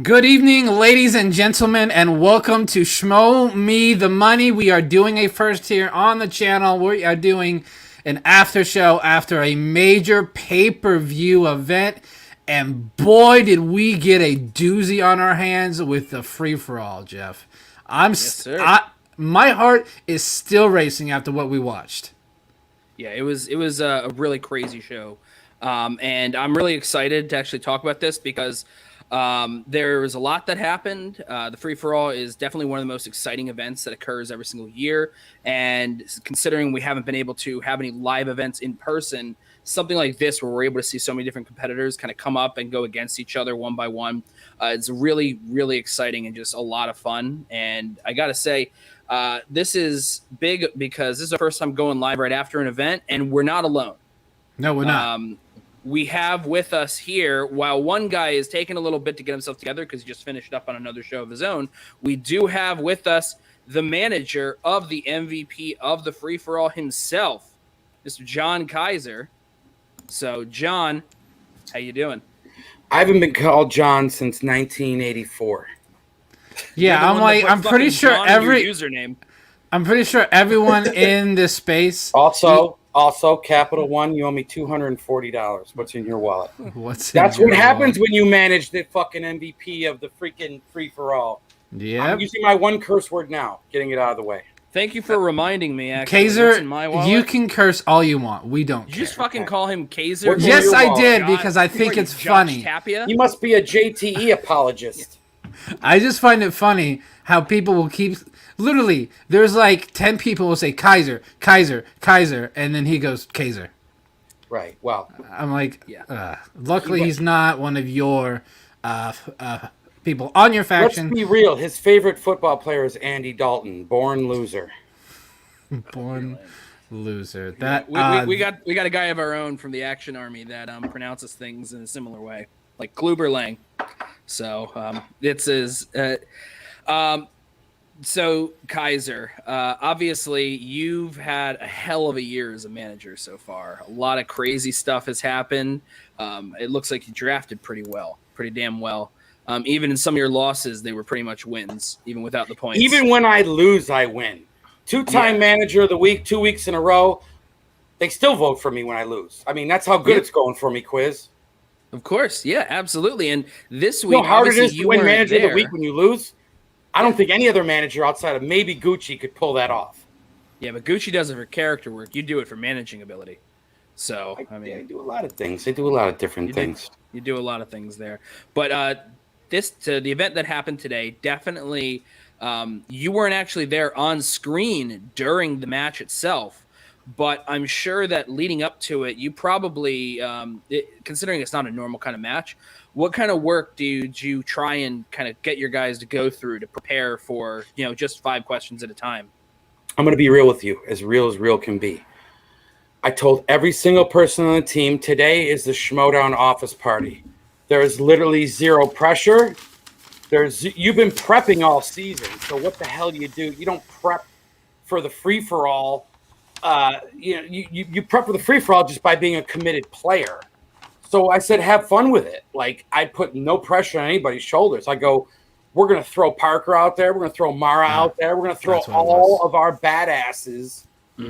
Good evening, ladies and gentlemen, and welcome to Schmoe Me the Money. We are doing a first here on the channel. We are doing an after show after a major pay-per-view event, and boy, did we get a doozy on our hands with the free-for-all, Jeff. Yes, sir. My heart is still racing after what we watched. Yeah, it was a really crazy show, and I'm really excited to actually talk about this because there was a lot that happened. The free for all is definitely one of the most exciting events that occurs every single year, and considering we haven't been able to have any live events in person, something like this where we're able to see so many different competitors kind of come up and go against each other one by one, it's really really exciting and just a lot of fun. And I gotta say. This is big because this is our first time going live right after an event, and we're not alone. No, we're not. We have with us here, while one guy is taking a little bit to get himself together because he just finished up on another show of his own, we do have with us the manager of the MVP of the free-for-all himself, Mr. John Kaiser. So, John, how you doing? I haven't been called John since 1984. Yeah, I'm pretty sure username. I'm pretty sure everyone in this space. Also, Capital One, you owe me $240. What's in your wallet? That's what happens when you manage the fucking MVP of the freaking free-for-all. Yeah. I'm using my one curse word now, getting it out of the way. Thank you for reminding me, actually. Kaiser, in my wallet? you can curse all you want. We don't Did you just care. fucking call him Kaiser? Yes, I wallet? did, because I think it's funny. Tapia? You must be a JTE apologist. I just find it funny how people will keep... Literally, there's like 10 people will say Kaiser, Kaiser, Kaiser, and then he goes Kaiser. Right, well. I'm like, luckily he's not one of your people on your faction. Let's be real. His favorite football player is Andy Dalton, born loser. Born loser. That we got a guy of our own from the Action Army that pronounces things in a similar way, like Kluberlang. So it's his. So Kaiser, obviously you've had a hell of a year as a manager so far. A lot of crazy stuff has happened. It looks like you drafted pretty damn well. Even in some of your losses, they were pretty much wins, even without the points. Even when I lose, I win. Two-time manager of the week, 2 weeks in a row. They still vote for me when I lose. I mean, that's how good it's going for me, Quiz. Of course, yeah, absolutely. And this week, you know how hard it is to win manager of the week when you lose? I don't think any other manager outside of maybe Gucci could pull that off. Yeah, but Gucci does it for character work. You do it for managing ability. So, I mean, I do a lot of things. They do a lot of different things. You do a lot of things there. But the event that happened today, definitely you weren't actually there on screen during the match itself. But I'm sure that leading up to it, you probably, considering it's not a normal kind of match, what kind of work did you try and kind of get your guys to go through to prepare for, just 5 questions at a time? I'm going to be real with you, as real can be. I told every single person on the team, today is the Schmoedown office party. There is literally zero pressure. You've been prepping all season, so what the hell do? You don't prep for the free-for-all. You prep for the free-for-all just by being a committed player. So I said, have fun with it. Like, I put no pressure on anybody's shoulders. I go, we're going to throw Parker out there. We're going to throw Mara out there. We're going to throw all of our badasses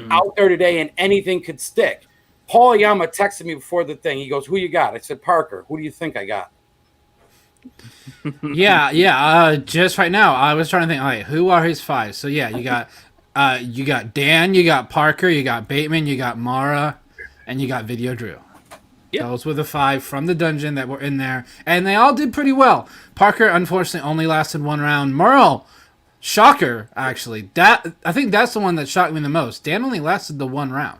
out there today, and anything could stick. Paul Yama texted me before the thing. He goes, who you got? I said, Parker. Who do you think I got? Just right now, I was trying to think, all right, who are his 5? So, yeah, you got Dan, you got Parker, you got Bateman, you got Mara, and you got Video Drew. Yep. Those were the 5 from the dungeon that were in there, and they all did pretty well. Parker, unfortunately, only lasted 1 round. Merle, shocker, actually. I think that's the one that shocked me the most. Dan only lasted the 1 round.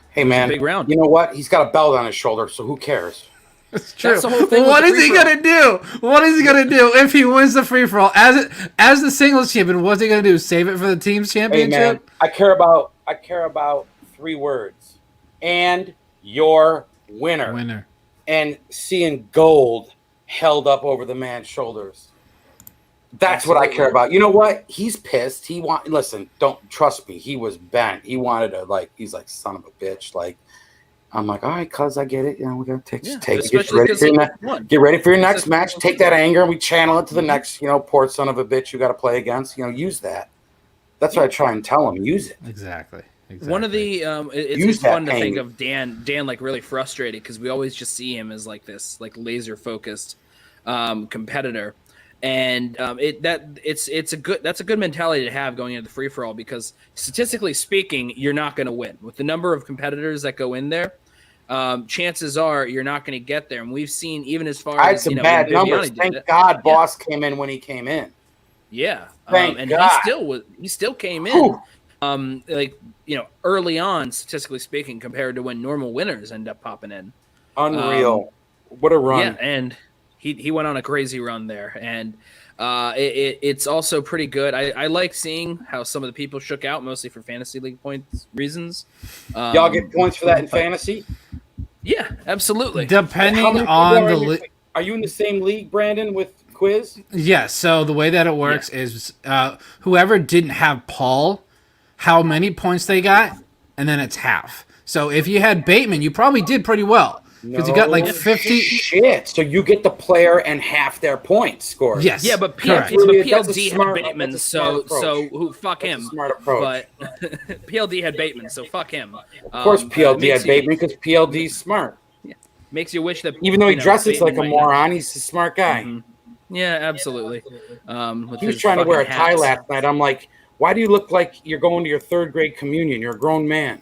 Hey, man, big round. You know what? He's got a belt on his shoulder, so who cares? It's true. That's the whole thing. What is he gonna do? What is he gonna do if he wins the free for all as the singles champion? What's he gonna do? Save it for the team's championship? Hey, man, I care about 3 words. And your winner. And seeing gold held up over the man's shoulders. That's what I care about. You know what? He's pissed. Listen, don't trust me. He was bent. He wanted to, he's like, son of a bitch. I'm like, all right, cuz I get it. You know, we gotta take it. Especially Get ready for your next match. Take that anger and we channel it to the next, poor son of a bitch you got to play against. Use that. That's what I try and tell them. Use it. Exactly. One of the it's fun to think of Dan like really frustrated because we always just see him as like this like laser focused competitor, and that's a good mentality to have going into the free for all because statistically speaking you're not going to win with the number of competitors that go in there. Chances are you're not going to get there, and we've seen even as far I had as some bad numbers. Thank God, Boss came in when he came in. Yeah, and God. He still came in. Early on, statistically speaking, compared to when normal winners end up popping in. Unreal. What a run. Yeah, and he went on a crazy run there. And it's also pretty good. I like seeing how some of the people shook out, mostly for fantasy league points reasons. Y'all get points for that in fantasy? Yeah, absolutely. Depending on the league. Are you in the same league, Brandon, with Quiz? Yeah, so the way that it works is whoever didn't have Paul, how many points they got, and then it's half. So if you had Bateman, you probably did pretty well because you got like 50. Shit! So you get the player and half their points scored. Yes. Yeah, but PLD had Bateman, so who fuck him? Smart approach. But PLD had Bateman, so fuck him. Of course, PLD had Bateman because PLD's smart. Yeah, makes you wish that even though he dresses like a moron, he's a smart guy. Mm-hmm. Yeah, absolutely. He was trying to wear a tie last night. I'm like, why do you look like you're going to your third grade communion? You're a grown man.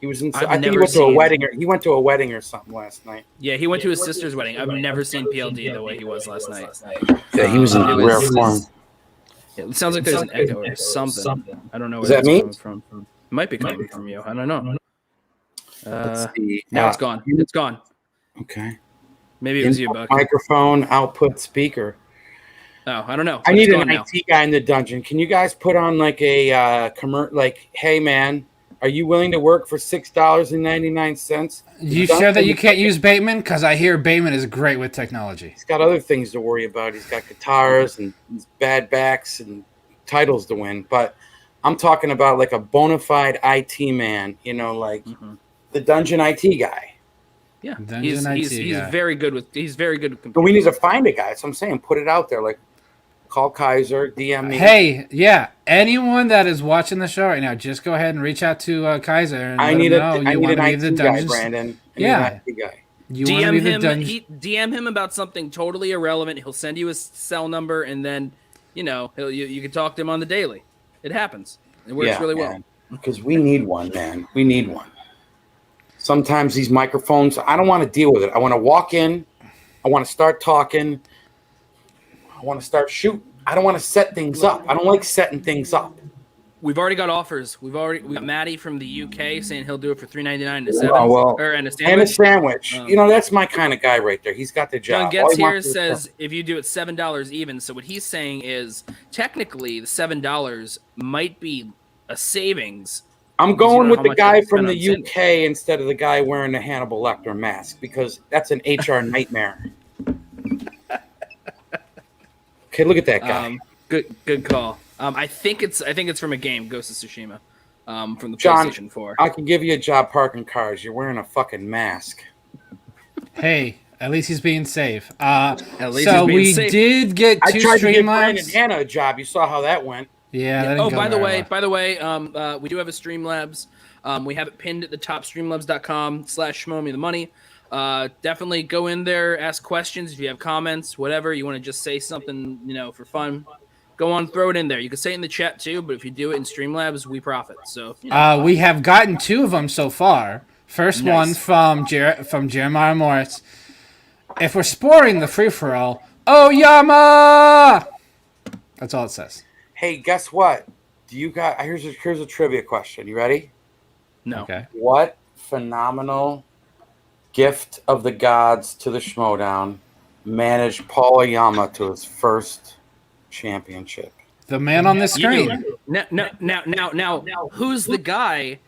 He was in. I think he went to a wedding. He went to a wedding or something last night. Yeah, he went to his sister's wedding. I've never seen PLD the way he was last night. Yeah, he was in rare form. It sounds like there's an echo or something. I don't know where that's coming from. It might be coming from you. I don't know. Now it's gone. It's gone. Okay. Maybe it was you, Buck. Microphone, output, speaker. Oh, I don't know. I need an IT guy in the dungeon. Can you guys put on like a hey man, are you willing to work for $6.99? You sure that you can't use Bateman? Because I hear Bateman is great with technology. He's got other things to worry about. He's got guitars and bad backs and titles to win. But I'm talking about like a bona fide IT man, the dungeon IT guy. Yeah, he's very good with computers. But we need to find a guy. So I'm saying put it out there. Like call Kaiser, DM me. Hey, yeah, anyone that is watching the show right now, just go ahead and reach out to Kaiser. And I need an IT guy, Brandon. Yeah. DM him. DM him about something totally irrelevant. He'll send you his cell number, and then you can talk to him on the daily. It happens. It works really well. Because we need one, man. We need one. Sometimes these microphones, I don't want to deal with it. I want to walk in. I want to start talking. I want to start shooting. I don't want to set things up. I don't like setting things up. We've already got offers. We got Matty from the UK saying he'll do it for $3.99 and a sandwich. And a sandwich. That's my kind of guy right there. He's got the job. John Getz here says if you do it $7 even. So what he's saying is technically the $7 might be a savings. I'm going with the guy from the UK instead of the guy wearing the Hannibal Lecter mask because that's an HR nightmare. Okay, look at that guy. Good call. I think it's from a game, Ghost of Tsushima, from the PlayStation 4. I can give you a job parking cars. You're wearing a fucking mask. Hey, at least he's being safe. We did get 2 Streamlabs. I tried to give Brandon Hannah a job. You saw how that went. Yeah. By the way, we do have a Streamlabs. We have it pinned at the top, streamlabs.com/Schmoe me the money. Definitely go in there, ask questions if you have comments, whatever you want to just say something, for fun. Go on, throw it in there. You can say it in the chat too, but if you do it in Streamlabs, we profit. So we have gotten 2 of them so far. First one from Jeremiah Morris. If we're spoiling the free for all, Yama. That's all it says. Hey, guess what? Here's a trivia question. You ready? No. Okay. What phenomenal gift of the gods to the Schmoedown managed Paul Oyama to his first championship? The man on the screen. Now, who's the guy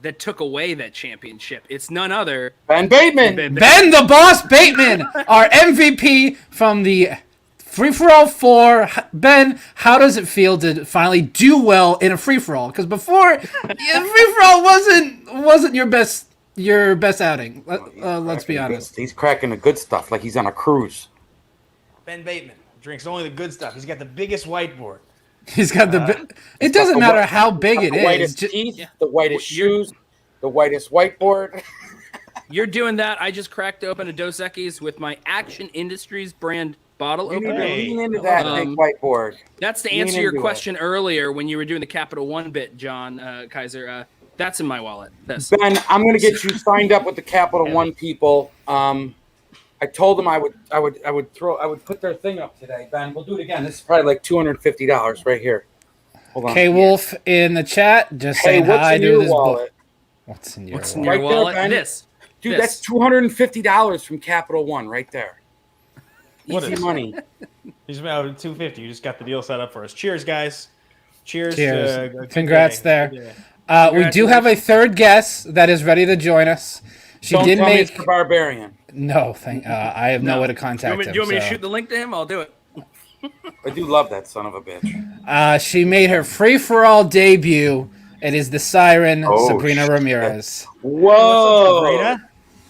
that took away that championship? It's none other Ben Bateman. Ben the Boss Bateman, our MVP from the Free-for-all 4. Ben, how does it feel to finally do well in a free-for-all? Because before, free-for-all wasn't your best your best outing. Let's be honest. He's cracking the good stuff like he's on a cruise. Ben Bateman drinks only the good stuff. He's got the biggest whiteboard. He's got the. It doesn't matter how big it The is. whitest teeth, the whitest shoes, the whitest whiteboard. You're doing that. I just cracked open a Dos Equis with my Action Industries brand bottle You need to opener. lean into that big whiteboard. That's to Lean answer your into question earlier when you were doing the Capital One bit, John Kaiser. That's in my wallet. This. Ben, I'm going to get you signed up with the Capital One people. I told them I would put their thing up today. Ben, we'll do it again. This is probably like $250 right here. Hold on. K Wolf in the chat just saying what's hi in to your this wallet? book. What's in your What's wallet? in your Right there, wallet? Ben. This. Dude, This. that's $250 from Capital One right there. What Easy is- money. He's about $250. You just got the deal set up for us. Cheers, guys. Cheers. Cheers. To a good Congrats day. there. Good day. We do have a third guest that is ready to join us. She Don't did tell me make it's the Barbarian. no. I have no way to contact Do him. you want me to so. shoot the link to him? I'll do it. I do love that son of a bitch. She made her free for all debut. It is the Siren Oh, Sabrina shit. Ramirez. Whoa. Sabrina?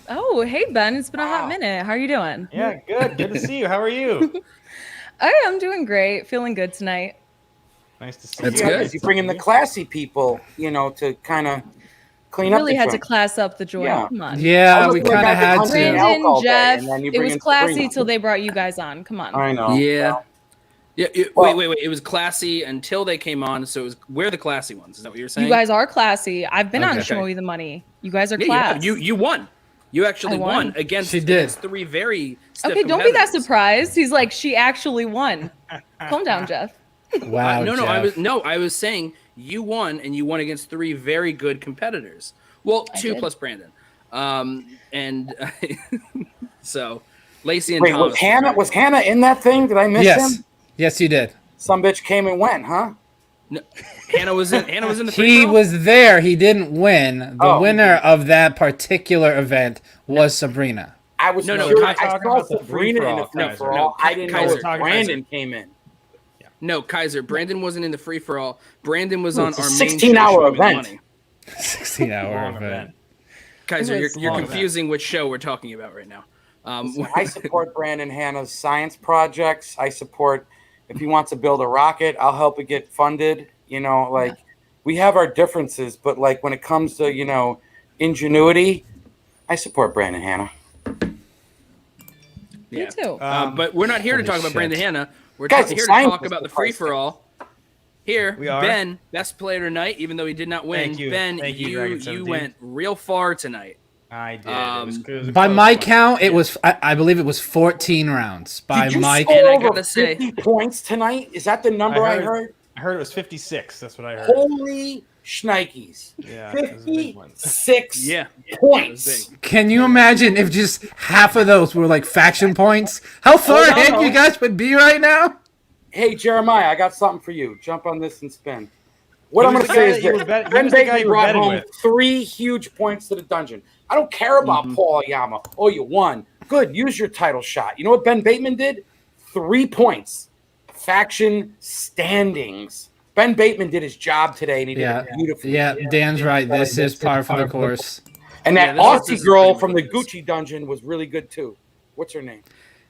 Oh, hey Ben, it's been a hot minute. How are you doing? Yeah, good. Good to see you. How are you? I'm doing great. Feeling good tonight. Nice to see That's you. good. You bring in the classy people, to kind of clean Really up the had to joint. class up the joint. Yeah. Come on. Yeah, was we like kind of I've been had hunting to. out all Brandon, day, Jeff, and then you it bring was in classy Sabrina. till they brought you guys on. Come on. I know. Yeah. Yeah. Well- wait. It was classy until they came on. So we're the classy ones. Is that what you're saying? You guys are classy. I've been on Okay. Schmoe the Money. You guys are Yeah, class. you won. You actually I won. won against, She did. against three very stiff Okay, don't be that competitors. surprised. He's like, she actually won. Calm down, Jeff. Wow. No, Jeff. I was saying you won, and you won against three very good competitors. Well, two did. plus Brandon, and so Lacey and Wait, Thomas. was Hannah in that thing? Did I miss Yes. him? Yes, you did. Some bitch came and went, huh? No, Hannah was in the free He throw? was there. He didn't win. The Oh. winner of that particular event was Sabrina. I was No, curious. Kai- I talking saw about the Sabrina in the free-for-all, free for Kaiser. all. I didn't know Kaiser. if Brandon came in. No, Kaiser. Brandon wasn't in the free for all. Brandon was on It's a our main 16-hour show, Show Me the event. Money. 16-hour Long event. event. Kaiser, It was you're long confusing which show we're talking about right now. I support Brandon Hanna's science projects. I support if he wants to build a rocket, I'll help it get funded. We have our differences, but like when it comes to, ingenuity, I support Brandon Hanna. Me too. But we're not here to Holy talk about shit. Brandon Hanna. We're Guys, here it's to talk science, about the for free Christ's for all. Here, We are. Ben, best player tonight, even though he did not win. Thank you. Ben, Thank you, you Dragon 17. went real far tonight. I did. It was a By close my one. count, it was. I believe it was 14 rounds. By Did you my score And I over gotta say- 50 points tonight? Is that the number I heard? I heard it was 56. That's what I heard. Holy shnikes. Yeah, it was a big one. 56 Yeah, it was points. big. Can you imagine if just half of those were like faction points? How far no, ahead no. you guys would be right now? Hey, Jeremiah, I got something for you. Jump on this and spin. What He I'm was going to the guy say is that you this. were bet- he Ben was the guy Bateman you were brought betting home with. 3 huge points to the dungeon. I don't care about Paul Ayama. Oh, you won. Good. Use your title shot. You know what Ben Bateman did? 3 points. Faction standings. Ben Bateman did his job today, and he did Yeah, it beautifully. yeah. Dan's right. This is par for the course. And that Yeah, this Aussie is girl pretty from the ridiculous. Gucci dungeon was really good, too. What's her name?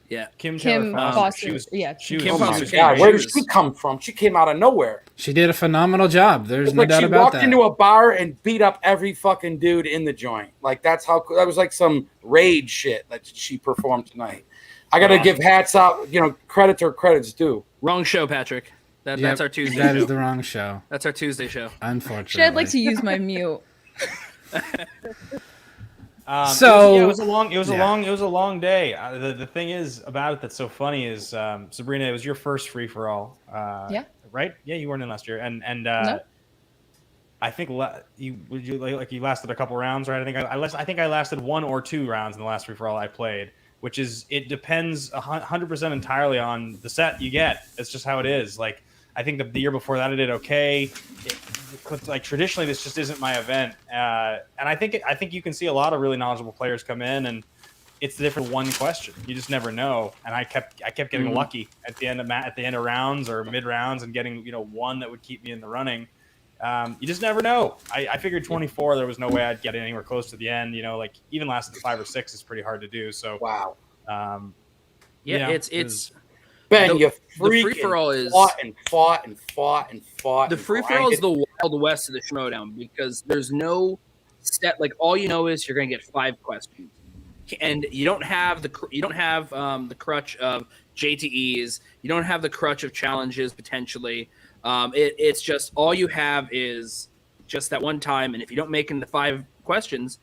Yeah. Kim Kim Taylor Foster. She was. Yeah. She was. Kim Oh, my Foster God. came. Where did She she was- come from? She came out of nowhere. She did a phenomenal job. There's It's no like doubt she about walked that. into a bar and beat up every fucking dude in the joint. Like that was like some raid shit that she performed tonight. I got to give hats out, credit to her credit's due. Wrong show, Patrick. Yep, That's our Tuesday That show. is the wrong show. That's our Tuesday show. Unfortunately. Actually, I'd like to use my mute. So- it was a long. It was yeah. a long day. The thing is about it that's so funny is Sabrina. It was your first free for all. Yeah. Right. Yeah, you weren't in last year, and No. I think you lasted a couple rounds, right? I think I lasted 1 or 2 rounds in the last free for all I played, which is it depends 100% entirely on the set you get. It's just how it is. Like I think the year before that I did okay. Like traditionally, this just isn't my event, and I think you can see a lot of really knowledgeable players come in, and it's the different one question. You just never know, and I kept getting lucky at the end of rounds or mid rounds, and getting one that would keep me in the running. You just never know. I figured 24, there was no way I'd get anywhere close to the end. Like even lasting 5 or 6 is pretty hard to do. So wow. It's Ben, you the free for all is fought. The free for all is the wild west of the Schmoedown because there's no step. Like all you know is you're going to get 5 questions, and you don't have the crutch of JTEs. You don't have the crutch of challenges potentially. It's just all you have is just that one time, and if you don't make it into 5 questions,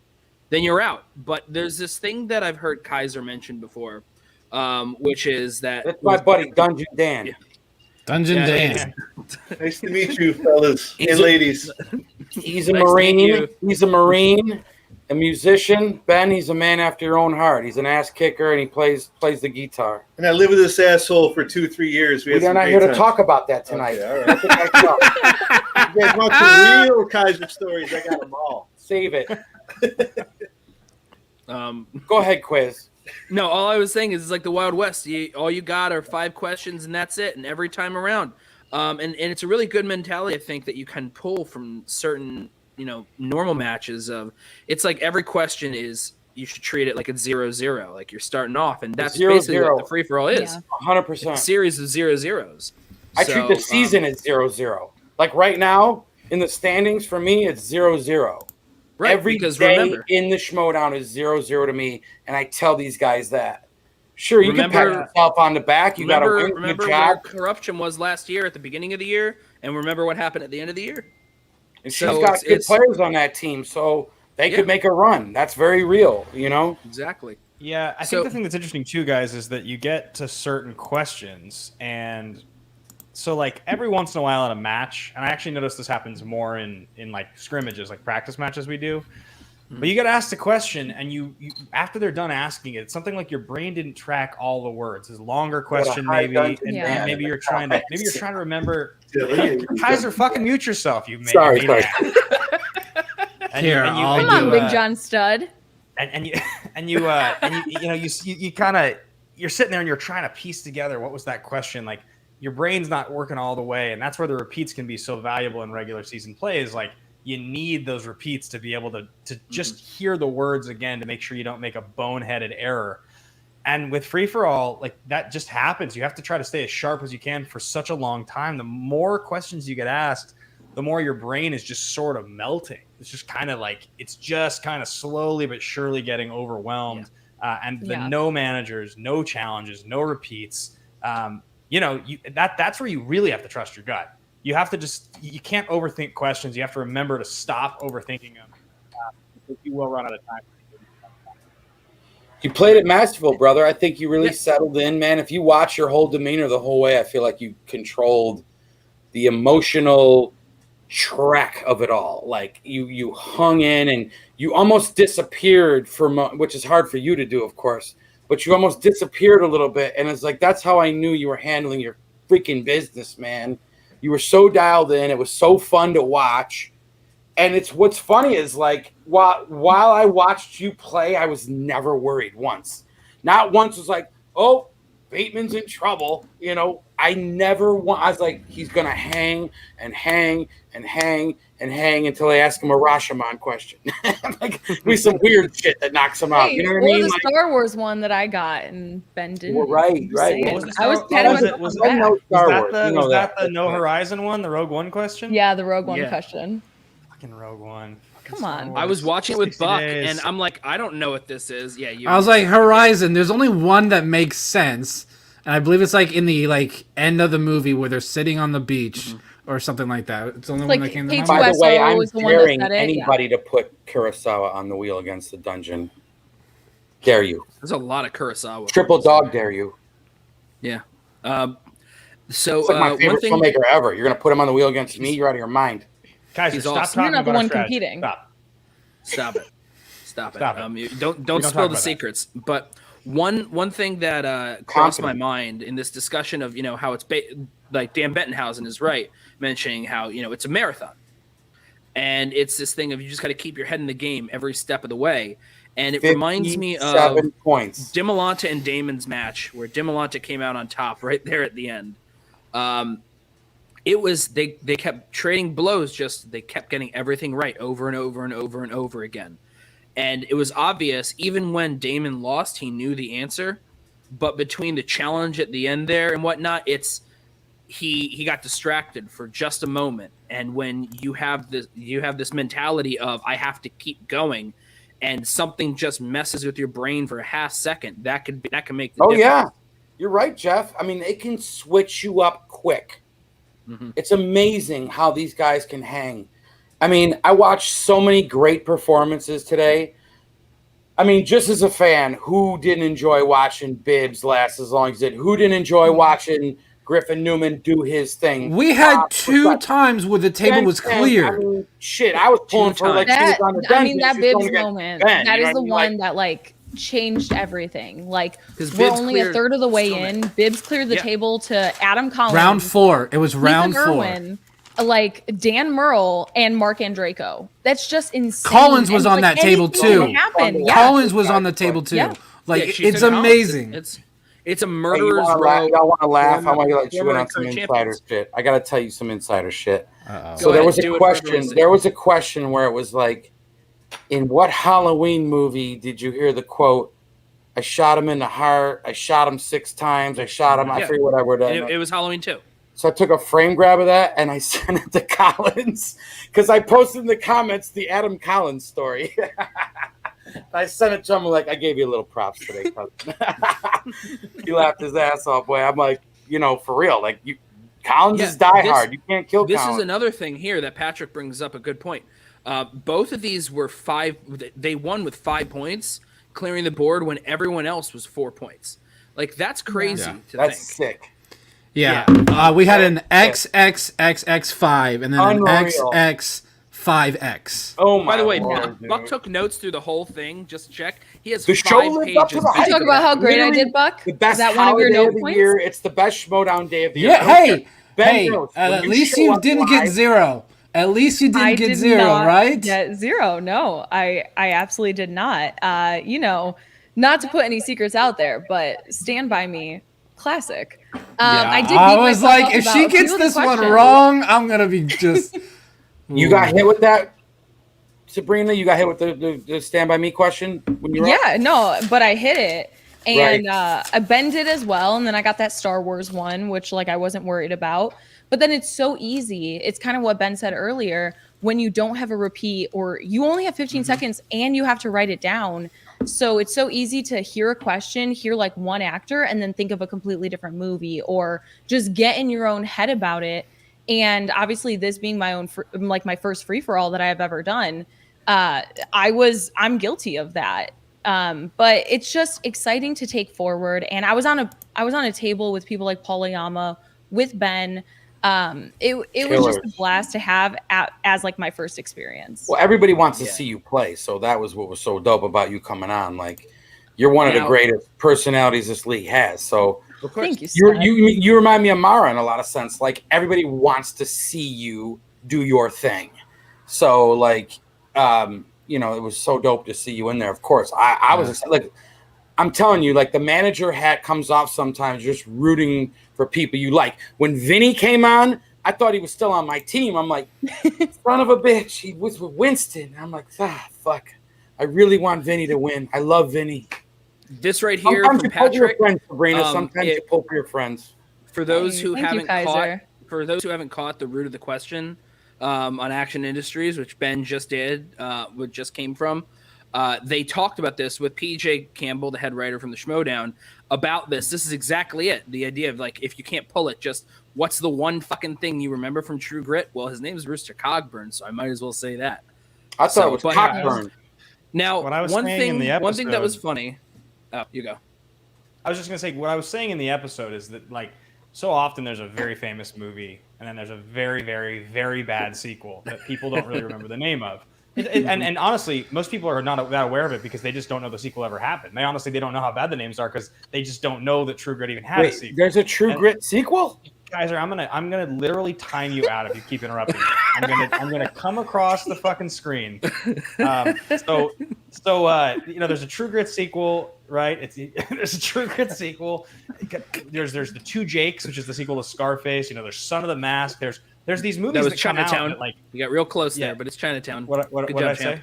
then you're out. But there's this thing that I've heard Kaiser mention before. Which is that that's my buddy Dungeon Dan. Yeah. Dungeon Dan. Nice to meet you, fellas and ladies. He's a Nice to meet Marine. you. He's a Marine, a musician. Ben, he's a man after your own heart. He's an ass kicker and he plays the guitar. And I lived with this asshole for 2-3 years. We're not here to talk about that tonight. Okay, all right. You guys want the real Kaiser stories? I got them all. Save it. Go ahead, quiz. No, all I was saying is it's like the Wild West. All you got are 5 questions, and that's it. And every time around, and it's a really good mentality, I think, that you can pull from certain, normal matches. It's like every question is you should treat it like it's 0-0, like you're starting off, and that's basically what the free for all is. 100%. It's a series of 0-0s. I treat the season as 0-0. Like right now in the standings, for me, it's 0-0. Right, every day in the Schmoedown is 0-0 to me, and I tell these guys that. Sure, you can pat yourself on the back. You got to win. Remember where corruption was last year at the beginning of the year, and remember what happened at the end of the year. And she's got good players on that team, so they could make a run. That's very real, Exactly. Yeah, I think the thing that's interesting too, guys, is that you get to certain questions, and so like every once in a while in a match, and I actually notice this happens more in like scrimmages, like practice matches we do. But you get asked a question, and you after they're done asking it, it's something like your brain didn't track all the words. It's a longer question, maybe, and maybe you're trying to remember. Kaiser, fucking mute yourself, you sorry. Come on, Big John Stud. You kind of you're sitting there and you're trying to piece together what was that question like. Your brain's not working all the way, and that's where the repeats can be so valuable in regular season play. Is like you need those repeats to be able to just hear the words again to make sure you don't make a boneheaded error. And with free for all, like that just happens. You have to try to stay as sharp as you can for such a long time. The more questions you get asked, the more your brain is just sort of melting. It's just kind of like it's just kind of slowly but surely getting overwhelmed. No managers, no challenges, no repeats. That's where you really have to trust your gut. You have to you can't overthink questions. You have to remember to stop overthinking them. You will run out of time. You played it masterful, brother. I think you really settled in, man. If you watch your whole demeanor the whole way, I feel like you controlled the emotional track of it all. Like you hung in and you almost disappeared which is hard for you to do, of course. But you almost disappeared a little bit, and it's like that's how I knew you were handling your freaking business, man. You were so dialed in. It was so fun to watch. And it's what's funny is like while I watched you play, I was never worried once. Not once was like, oh, Bateman's in trouble. I never I was like, he's gonna hang and hang and hang and hang until I ask him a Rashomon question. Like be some weird shit that knocks him out. You know what I mean? The Star Wars one that I got and Ben didn't. Well, right. I was kind of was that the No Horizon one, the Rogue One question? Yeah, the Rogue One question. Fucking Rogue One. Come on. I was watching it with Buck, and I'm like, I don't know what this is. Yeah, I was like, Horizon. There's only one that makes sense, and I believe it's like in the end of the movie where they're sitting on the beach or something like that. It's the only one that came to mind. By the way, I'm daring anybody to put Kurosawa on the wheel against the dungeon. Dare you? There's a lot of Kurosawa. Triple dog dare you? Yeah. It's like my favorite filmmaker ever. You're gonna put him on the wheel against me? You're out of your mind. Guys, stop talking You're not the about one competing. Stop it. Don't spill the secrets. But one thing that crossed my mind in this discussion of how it's like Dan Bettenhausen is right, mentioning how it's a marathon, and it's this thing of you just got to keep your head in the game every step of the way. And it reminds me of Dimolanta and Damon's match, where Dimolanta came out on top right there at the end. it was they kept trading blows, just they kept getting everything right over and over and over and over again. And it was obvious, even when Damon lost, he knew the answer. But between the challenge at the end there and whatnot, he got distracted for just a moment. And when you have this mentality of I have to keep going, and something just messes with your brain for a half second, that can make the difference. Yeah, you're right, Jeff. I mean, it can switch you up quick. Mm-hmm. It's amazing how these guys can hang. I mean, I watched so many great performances today. I mean, just as a fan, who didn't enjoy watching Bibbs last as long as he did? Who didn't enjoy watching Griffin Newman do his thing? We had two times where the table was clear. I mean, shit, I was pulling for like that. on the I mean, that Bibbs moment. Ben, that is the one like, that like changed everything. Like we're only a third of the way in. Bibbs cleared the table to Adam Collins. Round 4. It was round 4. Irwin, like Dan Murrell and Mark Andreyko. That's just insane. Collins was on that table too. Yeah. Collins was on the table too. Yeah. Like it's amazing. It's a murderer's row. Y'all want to laugh? I want to let you in on former some insider champions. shit. I got to tell you some insider shit. Uh-oh. So there was a do it question. for There was a question where it was like, in what Halloween movie did you hear the quote? I shot him in the heart. I shot him 6 times. I shot him. I forget whatever. It was Halloween 2. So I took a frame grab of that and I sent it to Collins because I posted in the comments the Adam Collins story. I sent it to him like, I gave you a little props today. He laughed his ass off. Boy, I'm like, for real. Like Collins is diehard. You can't kill Collins. This is another thing here that Patrick brings up a good point. Both of these were 5. They won with 5 points, clearing the board when everyone else was 4 points. Like that's crazy to think. That's sick. Yeah. We had an XXXX5 and then an XX5X. Oh my! By the way, Lord, Buck took notes through the whole thing. Just check. He has the 5 show lived up to pages. the hype. You talk about how great I did, Buck. The best is that one of your holiday note of the points? year. It's the best Schmoedown day of the year. Yeah. Hey. Knows, At least you didn't get 0. At least you didn't get 0, right? Get 0. No, I absolutely did not. Not to put any secrets out there, but Stand By Me, classic. I was like, if she gets this one wrong, I'm gonna be just. You got hit with that, Sabrina? You got hit with the Stand By Me question when you were no, but I hit it. And Ben did as well. And then I got that Star Wars one, which like I wasn't worried about. But then it's so easy. It's kind of what Ben said earlier. When you don't have a repeat or you only have 15 seconds and you have to write it down. So it's so easy to hear a question, hear like one actor, and then think of a completely different movie or just get in your own head about it. And obviously this being my own, like my first free-for-all that I have ever done, I'm guilty of that. But it's just exciting to take forward. And I was on a table with people like Paul Oyama, with Ben. It was just a blast to have as like my first experience. Well, everybody wants to see you play, so that was what was so dope about you coming on. Like, you're one of the greatest personalities this league has. So, thank you. You remind me of Mara in a lot of sense. Like, everybody wants to see you do your thing. So, like, it was so dope to see you in there. Of course, I was like, I'm telling you, like the manager hat comes off sometimes, just rooting for people you like. When Vinny came on, I thought he was still on my team. I'm like, son of a bitch, he was with Winston. And I'm like, fuck. I really want Vinny to win. I love Vinny. This right here sometimes from you pull for your Patrick. Friends, Sabrina. Sometimes you pull for your friends. For those who Thank you, haven't caught the root of the question on Action Industries, which Ben just did, which just came from. They talked about this with PJ Campbell, the head writer from the Schmoedown, about this. This is exactly it. The idea of like, if you can't pull it, just what's the one fucking thing you remember from True Grit? Well, his name is Rooster Cogburn, so I might as well say that. I thought it was Cockburn. Now, one thing that was funny. Oh, you go. I was just gonna say what I was saying in the episode is that like so often there's a very famous movie and then there's a very, very, very bad sequel that people don't really remember the name of. And honestly, most people are not that aware of it because they just don't know the sequel ever happened. They don't know how bad the names are because they just don't know that True Grit even had a sequel. There's a True Grit sequel? Kaiser, I'm gonna literally time you out if you keep interrupting me. I'm gonna come across the fucking screen. So So there's a True Grit sequel, right? There's a True Grit sequel. There's the Two Jakes, which is the sequel to Scarface. There's Son of the Mask. There's these movies That was come out Chinatown. that, like, You got real close Yeah. there, but it's Chinatown. what Good did I job, say? champ.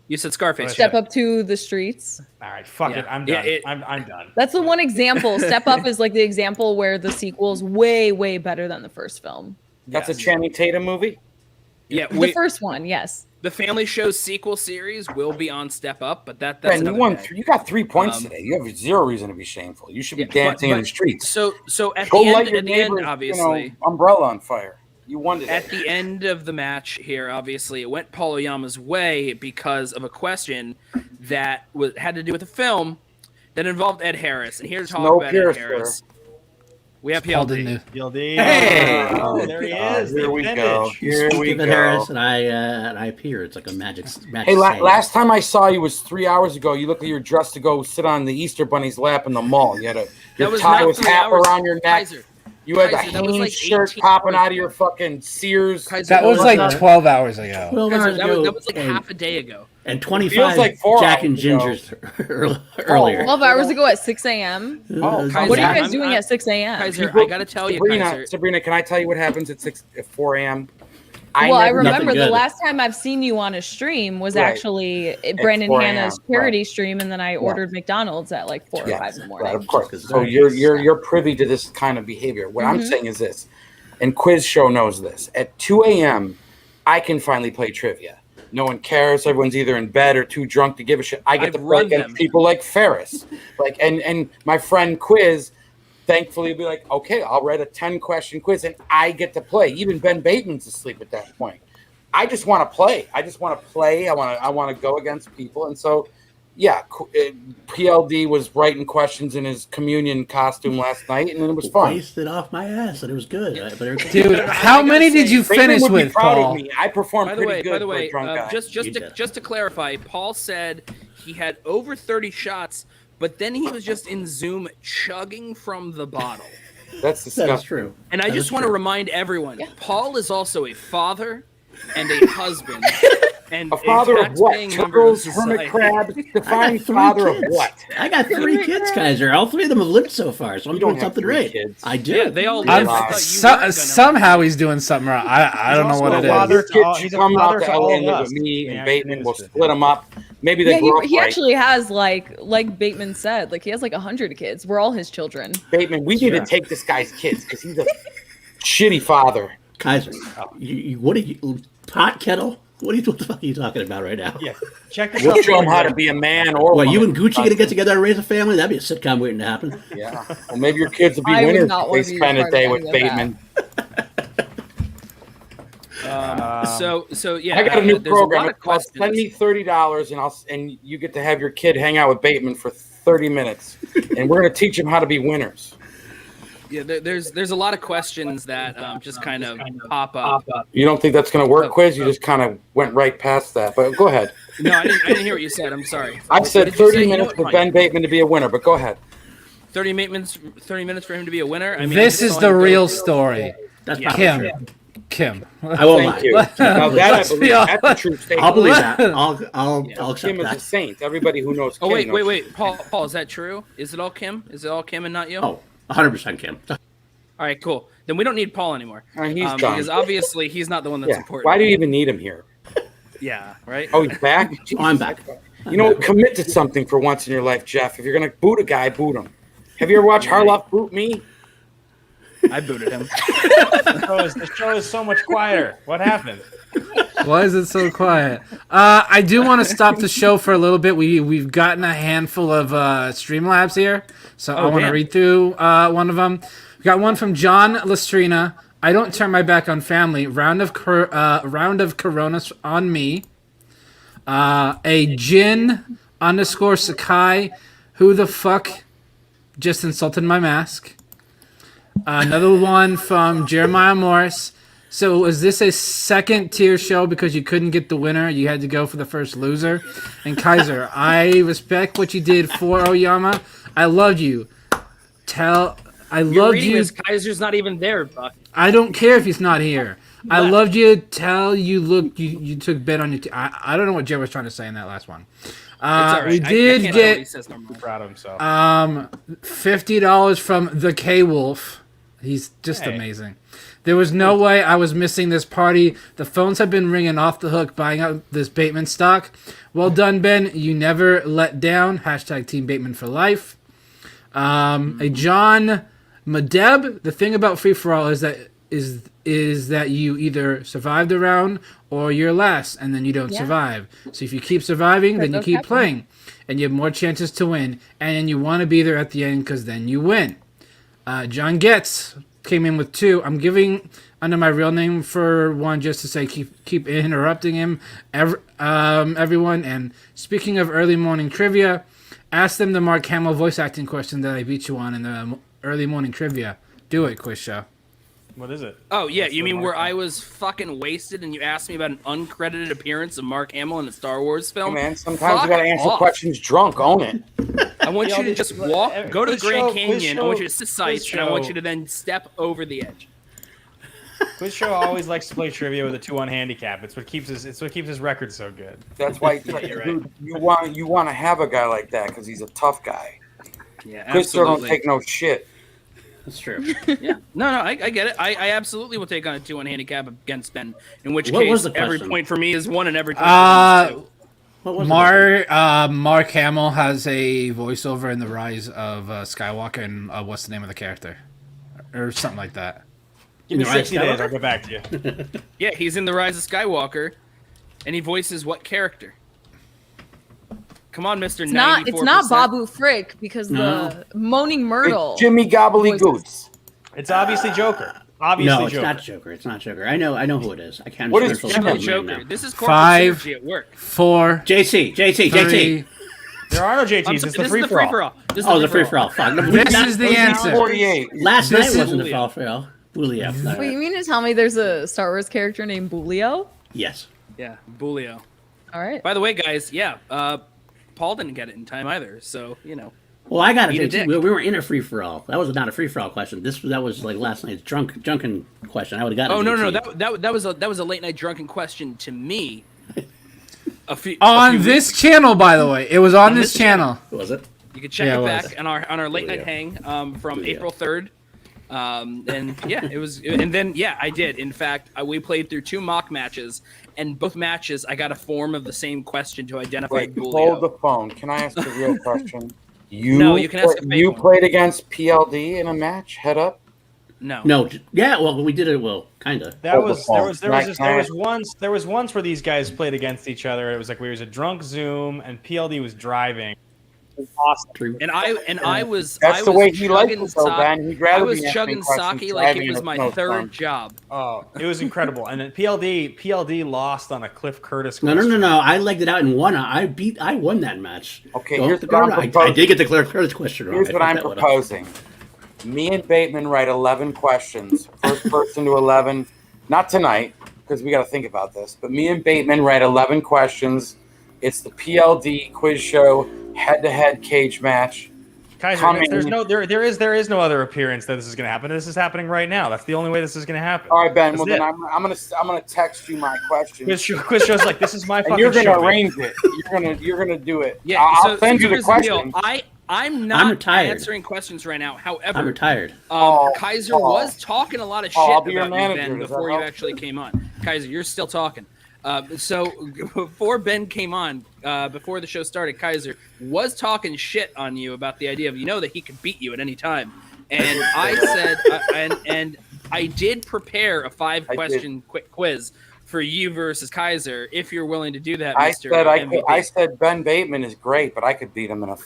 You said Scarface. Step Step Up to the Streets. All right, fuck Yeah. it. I'm Yeah, done. I'm done. That's the one example. Step Up is like the example where the sequel's way, way better than the first film. That's a Yes. Channing Tatum movie. Yeah, The first one, yes. the Family Show's sequel series will be on Step Up, but that's Ben, you another won. day. You got 3 points Um, today. You have zero reason to be shameful. You should be Yeah, dancing in but- the streets. So at Go the light end, your at the end, neighbor's, obviously. umbrella on fire. You won today. At the end of the match here, obviously, it went Paul Oyama's way because of a question that had to do with a film that involved Ed Harris. And here to talk about Ed Harris, we have Paul didn't PLD. know. PLD. Hey! Oh, there he is. Here the we appendage. go. Here we Stephen go. Harris and I appear. It's like a magic Hey, saying. last time I saw you was 3 hours ago. You looked like you were dressed to go sit on the Easter Bunny's lap in the mall. You had your was tie not was 3 half hours. around your neck. Kaiser, You had the Kaiser, that was Hanes like shirt 18 popping out of hours your ago. fucking Sears. Kaiser, That was like not- 12 hours ago. 12 Kaiser, hours ago. that was like and, half a day ago. and Feels 25 like 4 Jack and hours ago. Gingers earlier. 12 hours ago at 6 a.m. Oh, Kaiser, What are you I'm- guys doing I'm- at 6 a.m.? Kaiser, People- I got to tell you, Kaiser. Sabrina, can I tell you what happens at 4 a.m.? Well, I never- remember the good. last time I've seen you on a stream was Right. actually Brandon 4 a.m., Hanna's charity stream, and then I ordered McDonald's at like 4 or 5 in the morning. Right, of course. Because So that you're privy to this kind of behavior. What I'm saying is this, and Quiz Show knows this. At 2 a.m., I can finally play trivia. No one cares. Everyone's either in bed or too drunk to give a shit. I get I've to play run against them. people like Ferris, and my friend Quiz. Thankfully, will be like, okay, I'll write a 10-question quiz, and I get to play. Even Ben Bateman's asleep at that point. I just want to play. I want to go against people, and so. Yeah, PLD was writing questions in his communion costume last night, and it was fun. Wasted off my ass, and it was good. Dude, how many did you Bateman finish would be with, proud Paul? of me. I performed By the pretty good for way, a drunk guy. just to clarify, Paul said he had over 30 shots, but then he was just in Zoom chugging from the bottle. That's That is disgusting. true. And I That just is want to true. remind everyone, Paul is also a father and a husband. And A father of what? tax-paying member Turtles, of hermit society. crabs. I Define got 3 father kids. of what? I got 3 kids, Kaiser. All 3 of them have lived so far, so I'm You don't doing have something 3 right. kids. I do. Yeah, they all live. I'm- I thought you So, weren't gonna- somehow he's doing something wrong. I don't know also what a it father is. to Kids all- should he's a come father out to to LA all and of live us. with me and Yeah, Bateman. We'll finished it. split them up. Maybe they Yeah, grow up he right. actually has like Bateman said, like he has like 100 kids. We're all his children. Bateman, we need to take this guy's kids because he's a shitty father. Kaiser, what are you, pot kettle? What the fuck are you talking about right now? Yeah, check this We'll out. show him how to be a man or What, you woman. and Gucci gonna get together and raise a family? That'd be a sitcom waiting to happen. Yeah. Well, maybe your kids will be I would winners not if wanna they be spend a part of day any with of Bateman. So yeah, I got a new there's program. lot of It's called Send questions. me $30 and you get to have your kid hang out with Bateman for 30 minutes. And we're gonna teach him how to be winners. Yeah, there's a lot of questions that just kind of pop up. You don't think that's gonna work, Quiz? You just kind of went right past that. But go ahead. No, I didn't hear what you said. I'm sorry. I've What said did you 30 say? You know minutes what? for Ben Bateman to be a winner, but go ahead. 30 minutes for him to be a winner. I mean, This I is just the saw him go real through- story. That's Yeah. probably Kim. true. Kim. I won't Thank lie. you. Now that I Let's be believe, that's a honest. true I'll statement. believe that. I'll accept Kim is a that. saint. Everybody who knows Oh Kim knows. wait, Paul, is that true? Is it all Kim? Is it all Kim and not you? Oh, 100% Kim. All right, cool. Then we don't need Paul anymore. He's gone. Because obviously he's not the one that's Yeah. important. Why do you even need him here? Yeah, right. Oh, he's back? Oh, I'm back. You know, commit to something for once in your life, Jeff. If you're going to boot a guy, boot him. Have you ever watched Harloff boot me? I booted him. The show is so much quieter. What happened? Why is it so quiet? I do want to stop the show for a little bit. We've gotten a handful of Streamlabs here, so I want to damn. read through one of them. We got one from John Lestrina. I don't turn my back on family. Round of Coronas on me. A Jin _ Sakai. Who the fuck just insulted my mask? Another one from Jeremiah Morris. So is this a second tier show because you couldn't get the winner? You had to go for the first loser? And Kaiser, I respect what you did for Oyama. I loved you. I You're loved reading you. this. Kaiser's not even there, Buck. I don't care if he's not here. I left. loved you. Tell you look. You took bet on your. I don't know what Jay was trying to say in that last one. It's all right. We I did can't tell what he get says no more. Proud of himself. $50 from the K Wolf. He's just Hey. amazing. There was no way I was missing this party. The phones have been ringing off the hook buying out this Bateman stock. Well done, Ben. You never let down. Hashtag Team Bateman for life. A John Madeb. The thing about free for all is that you either survive the round or you're last, and then you don't survive. So if you keep surviving, then you keep playing, and you have more chances to win. And then you want to be there at the end because then you win. John Getz came in with 2. I'm giving under my real name for 1 just to say keep interrupting him, everyone. And speaking of early morning trivia, ask them the Mark Hamill voice acting question that I beat you on in the early morning trivia. Do it, quiz show. What is it? Oh yeah, you mean where Mark I was fucking wasted and you asked me about an uncredited appearance of Mark Hamill in a Star Wars Hey, film? man, sometimes Fuck you gotta answer off. questions drunk. Own it. I want you to just walk, go to the quiz Grand show- quiz Canyon. I want show- you to sit sight, quiz and I want show. you to then step over the edge. Quiz show always likes to play trivia with a 2-1 handicap. It's what keeps his record so good. That's why You're right. dude, you want to have a guy like that because he's a tough guy. Yeah, Chris still don't absolutely. take no shit. That's true. Yeah, no, I get it. I absolutely will take on a 2-1 handicap against Ben. In which What was case, the every question? point for me is 1, and every point for him is 2. What was it? Mark Hamill has a voiceover in The Rise of Skywalker, and what's the name of the character? Or something like that. Give me Right, 60 days. Skywalker? I'll get back to you. Yeah, he's in The Rise of Skywalker, and he voices what character? Come on, Mister. It's not Babu Frick because No. the Moaning Myrtle. It's Jimmy Gobbledygoots. It's obviously Joker. Obviously No, it's Joker. not Joker. It's not Joker. I know who it is. I can't. What remember is the Jimmy name Joker. now. This is corporate 5, synergy at work. 4, JT. 3. There are no JTs. I'm It's sorry, the this free is the for all. free-for-all. This is Oh, the the free for all. Fuck. This is the answer. 48. Last This night is- wasn't the Julio. free for all. Julio. Wait, you mean to tell me there's a Star Wars character named Bulio? Yes. Yeah, Bulio. All right. By the way, guys, Paul didn't get it in time either, so you know. Well, I got Eat a it. dick. We were in a free for all. That was not a free for all question. That was like last night's drunken question. I would have got. Oh no, that was a late night drunken question to me. A few On weeks this ago. channel, by the way. It was on this channel. Was it? You can check Yeah, it it was. back on our late night Yeah. hang from Yeah. April 3rd. And yeah, it was, and then yeah, I did. In fact, we played through 2 mock matches, and both matches I got a form of the same question to identify Wait, Bulio. hold the phone. Can I ask a real question? No, you can ask a fake You one. played against PLD in a match, head up? No. No. Yeah. Well, we did it. Well, kind of. There Hold the was phone. there was once where these guys played against each other. It was like we was a drunk Zoom and PLD was driving. It was awesome. And I was That's I the was way he likes chugging it, though, sake- Ben. He'd rather I was be answering chugging questions sake like driving it in was a my snowstorm. 3rd job. Oh, it was incredible. And then PLD lost on a Cliff Curtis. No. question. I legged it out and won. I won that match. Okay, Don't here's get what I'm me wrong. I proposing. did get the Claire Curtis question wrong. Here's I what fucked I'm that one up. proposing. Me and Bateman write 11 questions. First person to 11. Not tonight, because we got to think about this. But me and Bateman write 11 questions. It's the PLD quiz show head-to-head cage match. Kaiser, Coming- there is no other appearance that this is going to happen. This is happening right now. That's the only way this is going to happen. All right, Ben. That's Well, then it. I'm gonna text you my questions, Quiz show's like, this is my and fucking you're gonna show. arrange it. You're gonna do it. Yeah, I'll send you the here's deal. question. I'm not retired. answering questions right now. However, I'm retired. Kaiser Paul. was talking a lot of shit Paul, I'll be your about you, manager. Ben, Does that before you help? actually came on. Kaiser, you're still talking. So before Ben came on, before the show started, Kaiser was talking shit on you about the idea of that he could beat you at any time, and I said, and I did prepare a 5-question quick quiz for you versus Kaiser if you're willing to do that, Mr. MVP. I said Ben Bateman is great, but I could beat him in a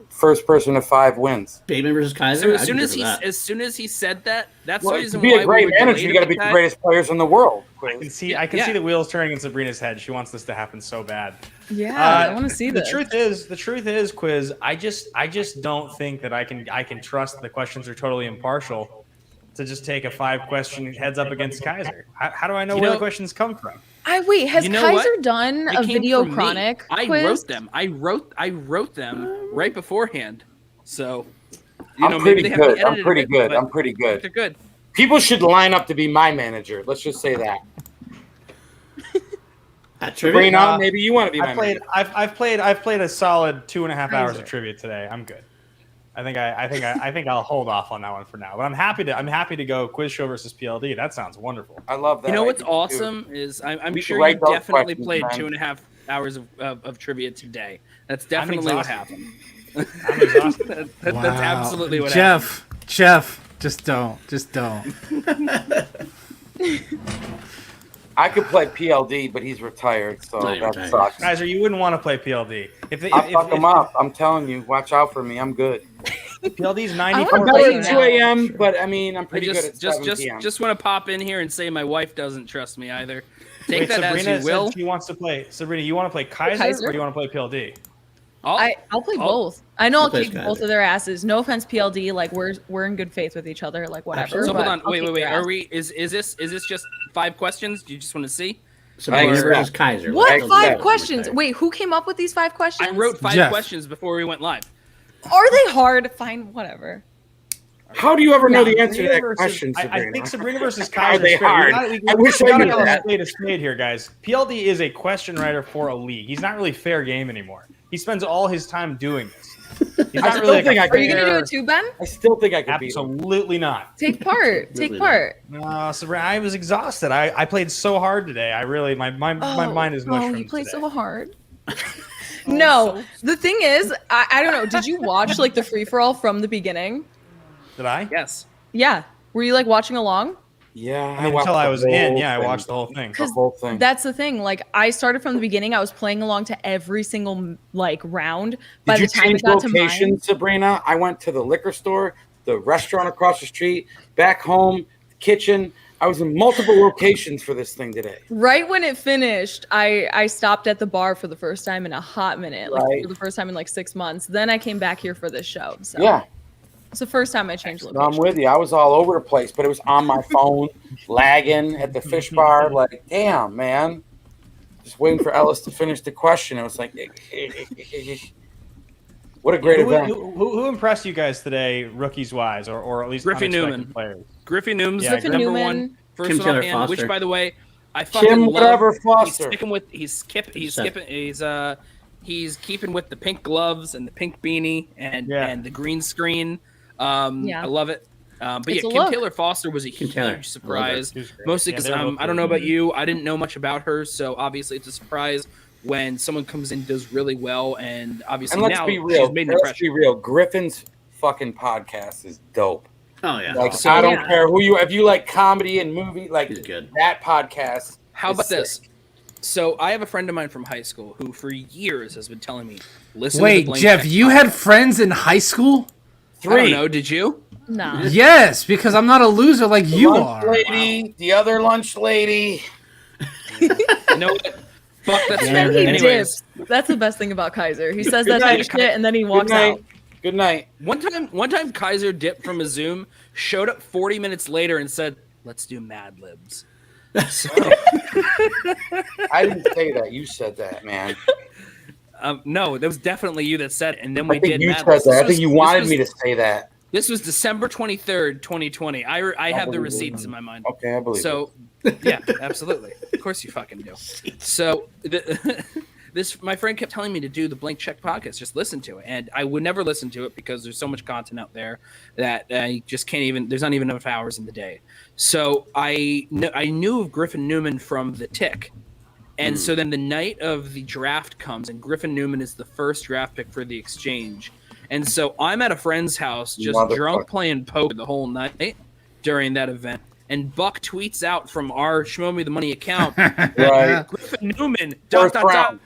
first person to 5 wins. Bateman versus Kaiser. So I'd be good for that. as soon as he said that, that's Well, the to reason be why a great we were manager, you delayed got to a be bit, the Ty. greatest players in the world. I can see the wheels turning in Sabrina's head. She wants this to happen so bad. Yeah, I want to see the this. The truth is, Quiz. I just don't think that I can trust the questions are totally impartial to just take a 5-question heads up against Kaiser. How do I know where the questions come from? Wait, has You know Kaiser what? done It a came video from me. chronic I quiz? wrote them. I wrote them right beforehand. So I'm pretty good. I'm pretty good. but I'm pretty good. They're good. People should line up to be my manager. Let's just say that. Sabrina, maybe you want to be my manager. I've played a solid 2.5 hours of trivia today. I'm good. I think I'll hold off on that one for now. But I'm happy to go quiz show versus PLD. That sounds wonderful. I love that. You know what's awesome is I'm sure you definitely played 2.5 hours of trivia today. That's definitely what happened. I'm exhausted. That's absolutely what happened. Jeff, just don't. I could play PLD, but he's retired, so that sucks. Kaiser, you wouldn't want to play PLD. I'll fuck him up. I'm telling you. Watch out for me. I'm good. PLD's 94. I'm better at 2 a.m., but I mean, I'm pretty good at 7 p.m. Just want to pop in here and say my wife doesn't trust me either. Take Wait, that Sabrina as you will. She wants to play. Sabrina, you want to play Kaiser or do you want to play PLD? I'll play both. I know I'll kick both of their asses. No offense, PLD. Like we're in good faith with each other. Like whatever. So hold on. Wait. Are we? Is this just 5 questions? Do you just want to see? Sabrina versus Kaiser. What 5 questions? Wait, who came up with these 5 questions? I wrote 5 questions before we went live. Are they hard? Fine, whatever. How do you ever know the answer to that question, Sabrina? I think Sabrina versus Kaiser. Are they hard? I wish I knew that. Spade a spade here, guys. PLD is a question writer for a league. He's not really fair game anymore. He spends all his time doing this. He's not really Are you gonna do it too, Ben? I still think I could beat him. Absolutely not. Take part. Take part. No, Sabrina, I was exhausted. I played so hard today. I really my mind is mush. Oh, you played so hard. No, the thing is, I don't know. Did you watch like the free for all from the beginning? Did I? Yes. Yeah. Were you like watching along? Yeah. I mean, until I was in. Yeah, I watched the whole thing. The whole thing. That's the thing. Like I started from the beginning. I was playing along to every single like round. Did you change locations, Sabrina? I went to the liquor store, the restaurant across the street, back home, kitchen. I was in multiple locations for this thing today. Right when it finished, I stopped at the bar for the first time in a hot minute, like for the first time in like 6 months. Then I came back here for this show. So yeah, it's the first time I changed location. No, I'm with you. I was all over the place, but it was on my phone, lagging at the fish bar. Like, damn, man. Just waiting for Ellis to finish the question. It was like, what a great event. Who impressed you guys today, rookies wise, or at least Griffin Newman players? Griffin Newman's Griffin number Newman. one. First Kim one Taylor offhand, Foster. which by the way, I fucking Kim love. whatever Foster. He's keeping with the pink gloves and the pink beanie and the green screen. I love it. But It's yeah, a Kim look. Taylor Foster was a huge surprise. Mostly because Yeah, I don't know about you, I didn't know much about her, so obviously it's a surprise when someone comes in and does really well, and obviously And let's now be real. she's made an Let's impression. be real. Griffin's fucking podcast is dope. Oh yeah. Like I don't care who you. If you like comedy and movie, like He's good. that podcast. How is about sick. this? So I have a friend of mine from high school who for years has been telling me, listen to Wait, the Blank Jeff, Check you podcast. had friends in high school? I don't know, did you? No. Yes, because I'm not a loser like you lunch are. lady, the other lunch lady. You know what? Fuck that. Yeah, Then he Anyways, dips. That's the best thing about Kaiser. He says Good that type night. of shit and then he walks Good night. out. Good night. one time Kaiser dipped from a Zoom, showed up 40 minutes later and said, let's do Mad Libs. So, I didn't say that. You said that, man. no, that was definitely you that said it. And then I we think did you Mad said Libs. that. I think you wanted me to say that. This was December 23rd, 2020. I have the receipts in my mind. Okay, I believe. So, yeah, absolutely. Of course you fucking do. So, my friend kept telling me to do the Blank Check podcast, just listen to it. And I would never listen to it because there's so much content out there that I just can't even, there's not even enough hours in the day. So I knew of Griffin Newman from The Tick. And so then the night of the draft comes and Griffin Newman is the first draft pick for the exchange. And so I'm at a friend's house just drunk playing poker the whole night during that event. And Buck tweets out from our Schmoe Me the Money account, Right. Griffin Newman, First round.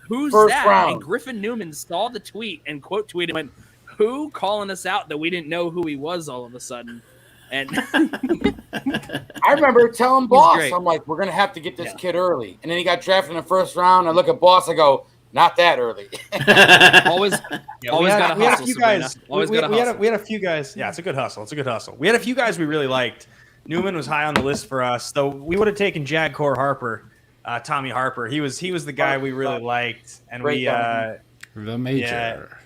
who's First that? round. And Griffin Newman saw the tweet and quote tweeted and went, who calling us out that we didn't know who he was all of a sudden? And I remember telling Boss, great. I'm like, we're going to have to get this kid early. And then he got drafted in the first round. I look at Boss, I go, not that early. always got to hustle, Sabrina. Always got to hustle. We had a few guys. Yeah, it's a good hustle. It's a good hustle. We had a few guys we really liked. Newman was high on the list for us, though. We would have taken Jagcor Harper, Tommy Harper. He was the guy we really liked, and Great we The major.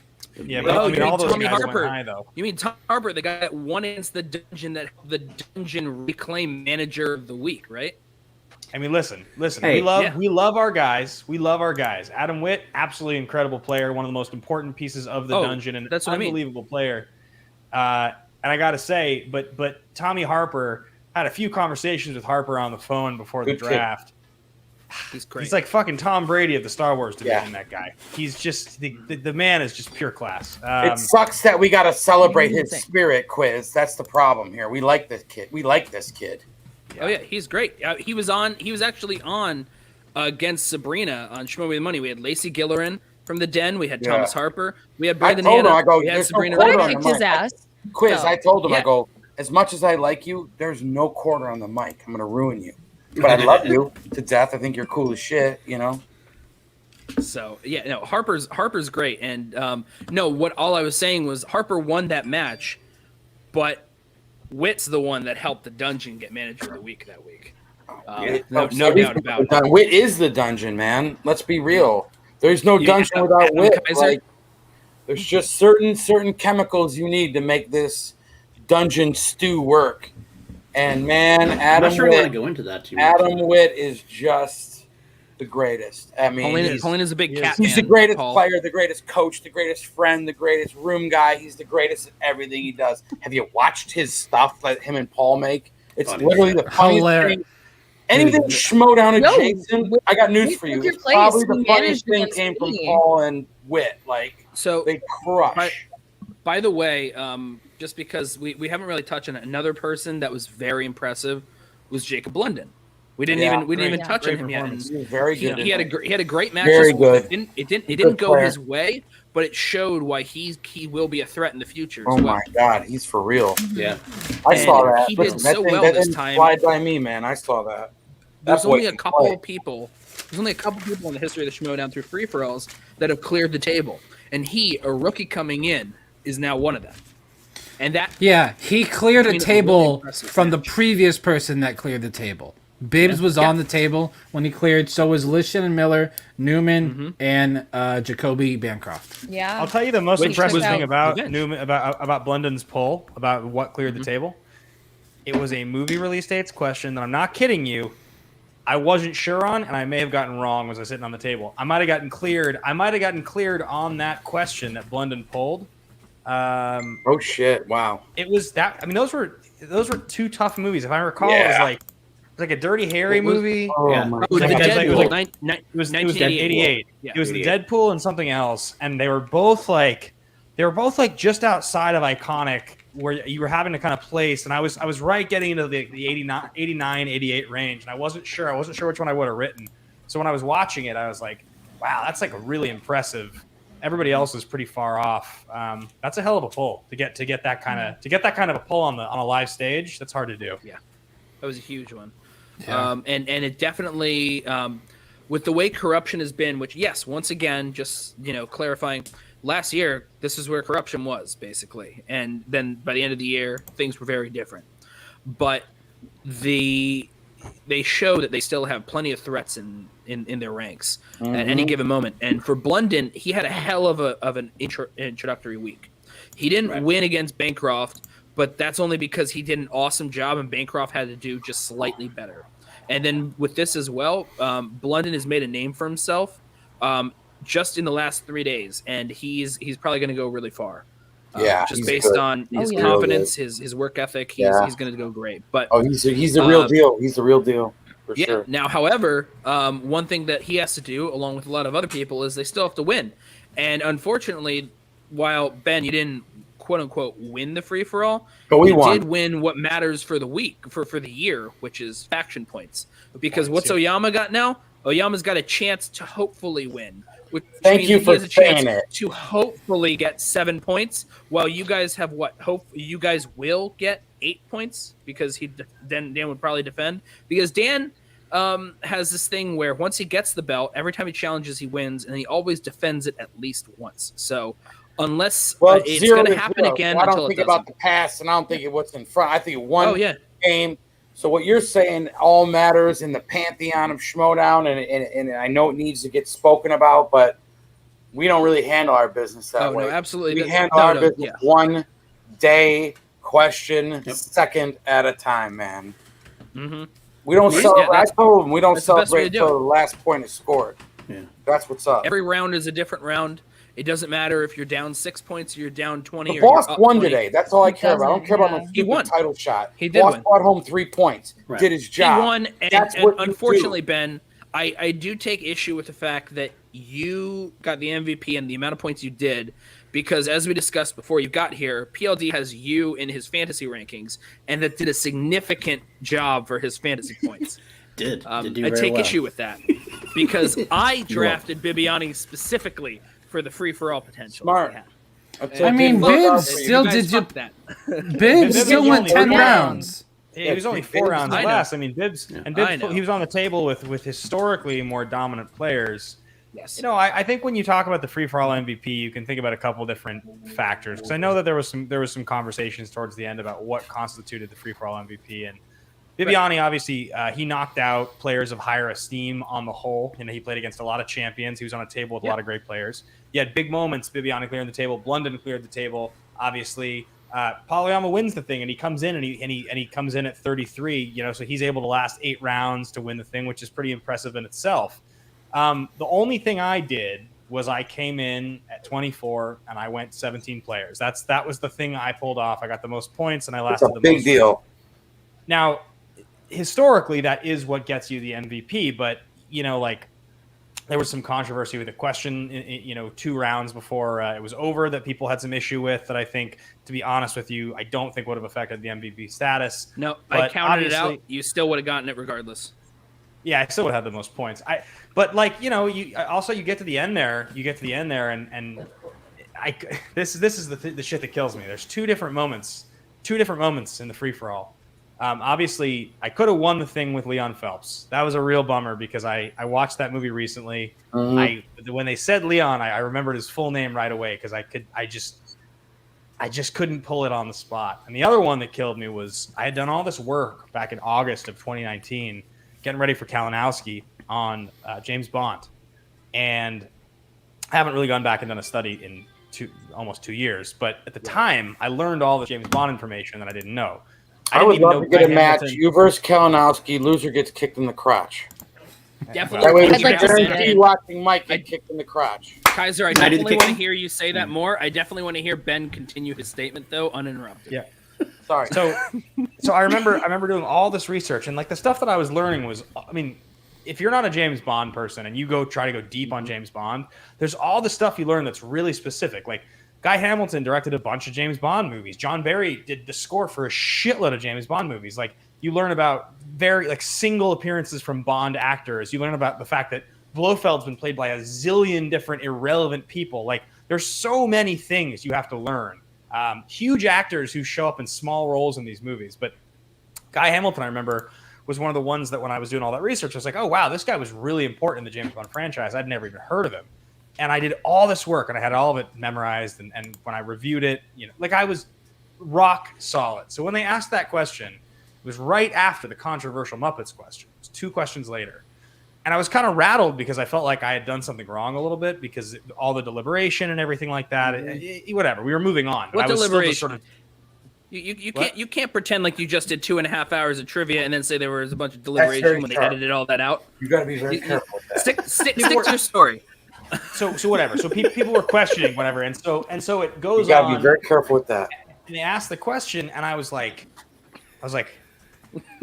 Yeah, but Oh, I mean, you all mean those Tommy guys Harper? went high though. You mean Tom Harper, the guy that won against the dungeon reclaimed manager of the week, right? I mean, listen. Hey, We love our guys. We love our guys. Adam Witt, absolutely incredible player, one of the most important pieces of the dungeon, and that's what I mean. unbelievable player. And I got to say, but Tommy Harper, had a few conversations with Harper on the phone before the Good kid. draft. He's great. He's like fucking Tom Brady of the Star Wars division. That guy. He's just the man is just pure class. It sucks that we got to celebrate his Amazing. spirit, Quiz. That's the problem here. We like this kid. Oh yeah, he's great. He was actually on against Sabrina on Schmoe with Money. We had Lacey Gillerin from the Den. We had Thomas Harper. We had Brandon told him, Hanna. I go, we had there's no Sabrina. quarter But on I the kicked his mic. ass. Quiz, So, I told him, yeah. I go, as much as I like you, there's no quarter on the mic. I'm going to ruin you. But I love you to death. I think you're cool as shit, you know? So yeah, no, Harper's great. And no, what all I was saying was Harper won that match, but Witt's the one that helped the dungeon get manager of the week that week. No doubt about it. Wit is the dungeon, man. Let's be real. There's no dungeon without Adam Wit. Kaiser? Like, there's just certain chemicals you need to make this dungeon stew work. And man, I'm Adam not sure I want to Witt, go into that too much. Adam Witt is just the greatest. I mean, Paulina's a big cat he's the fan, greatest Paul. player, the greatest coach, the greatest friend, the greatest room guy. He's the greatest at everything he does. Have you watched his stuff that him and Paul make? It's Funny literally shit. the funniest Hilarious. thing. Anything Schmoe down No, adjacent, I got news for you. your It's place. probably He the funniest managed thing against came from me. Paul and Witt. Like, So they crush. by the way, just because we haven't really touched on it, another person that was very impressive was Jacob London. We didn't even touch on him yet. And He was very good. he had a great match. Very this week. good. It didn't Good go player. his way, but it showed why he will be a threat in the future. Oh as well. my God, he's for real. Yeah. I And saw that. he did Listen, so that well that this didn't time. fly by me, man. I saw that. There's That only boy a can couple play. people. There's only a couple people in the history of the Schmoe down through free for alls that have cleared the table, and he, a rookie coming in, is now one of them. And that Yeah, he cleared I a mean, a table really impressive from the match. previous person that cleared the table. Bibbs was on the table when he cleared. So was Lishan and Miller, Newman, and Jacoby Bancroft. Yeah. I'll tell you the most Which impressive was thing the about event. Newman about Blundin's poll about what cleared the table. It was a movie release dates question that I'm not kidding you. I wasn't sure on, and I may have gotten wrong as I was sitting on the table. I might have gotten cleared. On that question that Blundin polled. Oh shit! Wow. It was that. I mean, those were two tough movies. If I recall, it Yeah. was like a Dirty Harry movie. Oh Yeah. my it was the Like, God. it Deadpool, was like- It was 1988. 88. It was the 88. Deadpool and something else, and they were both like just outside of iconic, where you were having to kind of place. And I was right getting into the 89, 88 range, and I wasn't sure which one I would have written. So when I was watching it, I was like, wow, that's like a really impressive. Everybody else is pretty far off. That's a hell of a pull to get that kind of a pull on a live stage. That's hard to do. That was a huge one. Yeah. And it definitely, with the way corruption has been, which, yes, once again, just, clarifying, last year, this is where corruption was, basically. And then by the end of the year, things were very different. But they show that they still have plenty of threats in their ranks at any given moment. And for Blunden, he had a hell of an introductory week. He didn't win against Bancroft, but that's only because he did an awesome job and Bancroft had to do just slightly better. And then with this as well, Blunden has made a name for himself just in the last 3 days, and he's probably going to go really far. Yeah, just he's based good. on his yeah. confidence, his work ethic, he's going to go great. But He's the real deal. He's the real deal for yeah. sure. Now, however, one thing that he has to do, along with a lot of other people, is they still have to win. And unfortunately, while Ben, you didn't quote unquote win the free for all, But we you won. did win what matters for the week, for the year, which is faction points. Because what's Oyama got now? Oyama's got a chance to hopefully win. Which Thank means you he for has a chance saying it. to hopefully get 7 points, while you guys have what? Hope you guys will get 8 points because Dan would probably defend, because Dan has this thing where once he gets the belt, every time he challenges, he wins, and he always defends it at least once. So unless it's going to happen again, I don't until think it about doesn't. the past, and I don't think of what's in front. I think one Oh yeah, game. So what you're saying all matters in the pantheon of Schmoedown, and I know it needs to get spoken about, but we don't really handle our business that way. No, absolutely. We handle our business one day, question, second at a time, man. Mm-hmm. We don't celebrate. I told them we don't celebrate until the last point is scored. Yeah. That's what's up. Every round is a different round. It doesn't matter if you're down 6 points or you're down 20. The boss won 20. today. That's all I care about. I don't care about no stupid title shot. He did boss win. brought home 3 points. Right. Did his job. He won, and unfortunately, Ben, I do take issue with the fact that you got the MVP and the amount of points you did, because as we discussed before you got here, PLD has you in his fantasy rankings, and that did a significant job for his fantasy points. I take issue with that because I drafted Bibiani specifically for the free-for-all potential. Smart. I mean, Bibbs still did you. Bibbs still went 10 rounds. He was only 4 rounds less. I mean, Bibbs he was on the table with historically more dominant players. Yes. You know, I think when you talk about the free-for-all MVP, you can think about a couple different factors. Because I know that there was some conversations towards the end about what constituted the free-for-all MVP. And Bibiani, obviously, he knocked out players of higher esteem on the whole. You know, he played against a lot of champions. He was on a table with a lot of great players. He had big moments. Bibiani clearing the table. Blunden cleared the table. Obviously, Polyama wins the thing, and he comes in and he comes in at 33. You know, so he's able to last 8 rounds to win the thing, which is pretty impressive in itself. The only thing I did was I came in at 24 and I went 17 players. That was the thing I pulled off. I got the most points and I lasted the most. Big deal. Now, historically, that is what gets you the MVP. But you know, like there was some controversy with a question, you know, 2 rounds before it was over that people had some issue with. That I think, to be honest with you, I don't think would have affected the MVP status. No, I counted it out. You still would have gotten it regardless. Yeah, I still would have had the most points. But like, you know, you get to the end there. You get to the end there, and this is the shit that kills me. There's two different moments in the free for all. Obviously, I could have won the thing with Leon Phelps. That was a real bummer because I watched that movie recently. Mm-hmm. When they said Leon, I remembered his full name right away because I just couldn't pull it on the spot. And the other one that killed me was I had done all this work back in August of 2019, getting ready for Kalinowski on James Bond, and I haven't really gone back and done a study in almost 2 years. But at the time, I learned all the James Bond information that I didn't know. I would love to get a match. You versus Kalinowski. Loser gets kicked in the crotch. Definitely. That way we like can guarantee watching Mike get kicked in the crotch. Kaiser, I definitely want to hear you say that more. I definitely want to hear Ben continue his statement, though, uninterrupted. Yeah. Sorry. So I remember doing all this research, and like the stuff that I was learning was, I mean, if you're not a James Bond person and you try to go deep on James Bond, there's all the stuff you learn that's really specific. Like Guy Hamilton directed a bunch of James Bond movies. John Barry did the score for a shitload of James Bond movies. Like you learn about very like single appearances from Bond actors. You learn about the fact that Blofeld's been played by a zillion different irrelevant people. Like there's so many things you have to learn. Huge actors who show up in small roles in these movies. But Guy Hamilton, I remember, was one of the ones that when I was doing all that research, I was like, oh, wow, this guy was really important in the James Bond franchise. I'd never even heard of him. And I did all this work, and I had all of it memorized. And when I reviewed it, you know, like I was rock solid. So when they asked that question, it was right after the controversial Muppets question. It was 2 questions later. And I was kind of rattled because I felt like I had done something wrong a little bit because all the deliberation and everything like that, whatever. We were moving on. What deliberation? You can't pretend like you just did 2.5 hours of trivia and then say there was a bunch of deliberation when they edited all that out. You got to be very careful with that. Stick to your story. So whatever. So people were questioning whatever, and so it goes on. You got to be very careful with that. And they asked the question, and I was like,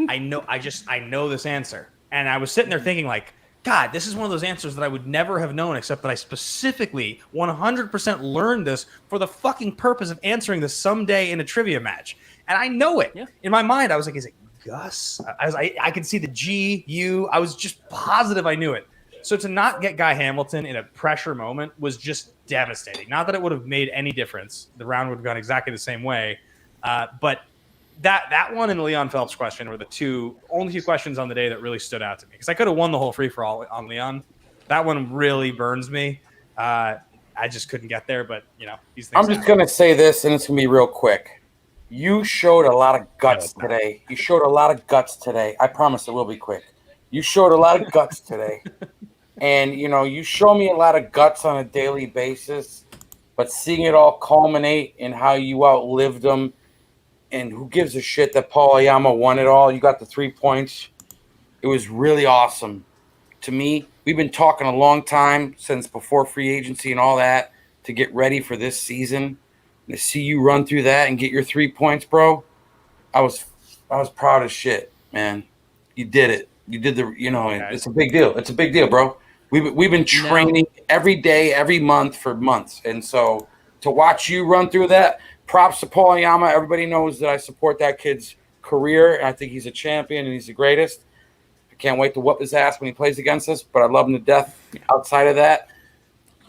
I know this answer. And I was sitting there thinking like, God, this is one of those answers that I would never have known except that I specifically 100% learned this for the fucking purpose of answering this someday in a trivia match. And I know it. Yeah. In my mind, I was like, is it Gus? I could see the G, U. I was just positive I knew it. So to not get Guy Hamilton in a pressure moment was just devastating. Not that it would have made any difference. The round would have gone exactly the same way. But that one and the Leon Phelps question were the only 2 questions on the day that really stood out to me because I could have won the whole free-for-all on Leon. That one really burns me. I just couldn't get there, but you know these things. I'm just gonna say this, and it's gonna be real quick. You showed a lot of guts today. I promise it will be quick. You showed a lot of guts today, And, you know, you show me a lot of guts on a daily basis, but seeing it all culminate in how you outlived them, and who gives a shit that Paul Oyama won it all? You got the 3 points. It was really awesome. To me, we've been talking a long time since before free agency and all that to get ready for this season. And to see you run through that and get your 3 points, bro, I was proud as shit, man. You did it. You did it's a big deal. It's a big deal, bro. We've been training every day, every month for months. And so to watch you run through that, props to Paul Oyama. Everybody knows that I support that kid's career, and I think he's a champion and he's the greatest. I can't wait to whoop his ass when he plays against us, but I love him to death. Outside of that,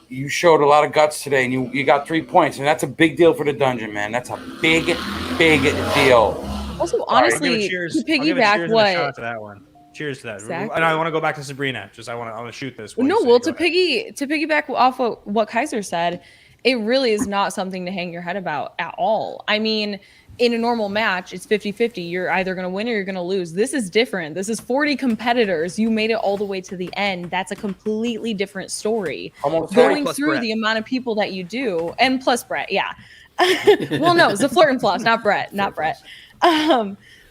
you showed a lot of guts today, and you got 3 points, and that's a big deal for the dungeon, man. That's a big, big deal. Also, honestly, to piggyback what? Shout out to that one. Cheers to that. Exactly. And I want to go back to Sabrina. I want to shoot this. No, well, to piggyback off of what Kaiser said, it really is not something to hang your head about at all. I mean, in a normal match, it's 50-50. You're either going to win or you're going to lose. This is different. This is 40 competitors. You made it all the way to the end. That's a completely different story. Going through Brett. The amount of people that you do, and plus Brett, yeah. Well, no, it's the flirt and floss, not Brett.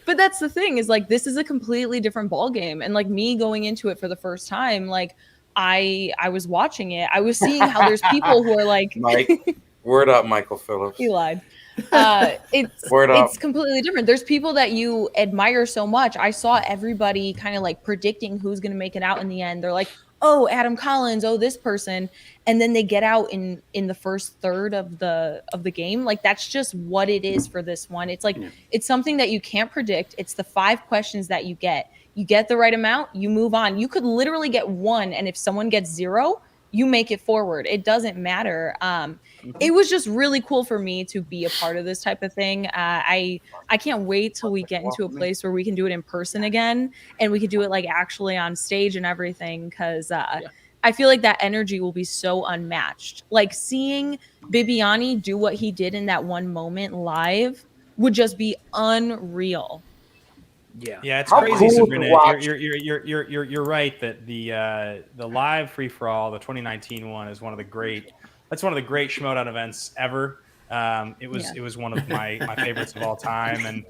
But that's the thing is like, this is a completely different ball game. And like me going into it for the first time, like I was watching it. I was seeing how there's people who are like, Mike, word up, Michael Phillips. He lied. It's completely different. There's people that you admire so much. I saw everybody kind of like predicting who's going to make it out in the end. They're like, oh, Adam Collins, oh, this person. And then they get out in the first third of the game. Like, that's just what it is for this one. It's like, it's something that you can't predict. It's the 5 questions that you get. You get the right amount, you move on. You could literally get 1. And if someone gets 0, you make it forward. It doesn't matter. It was just really cool for me to be a part of this type of thing. I can't wait till we get into a place where we can do it in person again, and we could do it like actually on stage and everything. Because I feel like that energy will be so unmatched. Like seeing Bibiani do what he did in that one moment live would just be unreal. Yeah, it's crazy, cool Sabrina. You're right that the live free for all, the 2019 one, is one of the great. That's one of the great Schmoedown events ever. It was one of my favorites of all time, and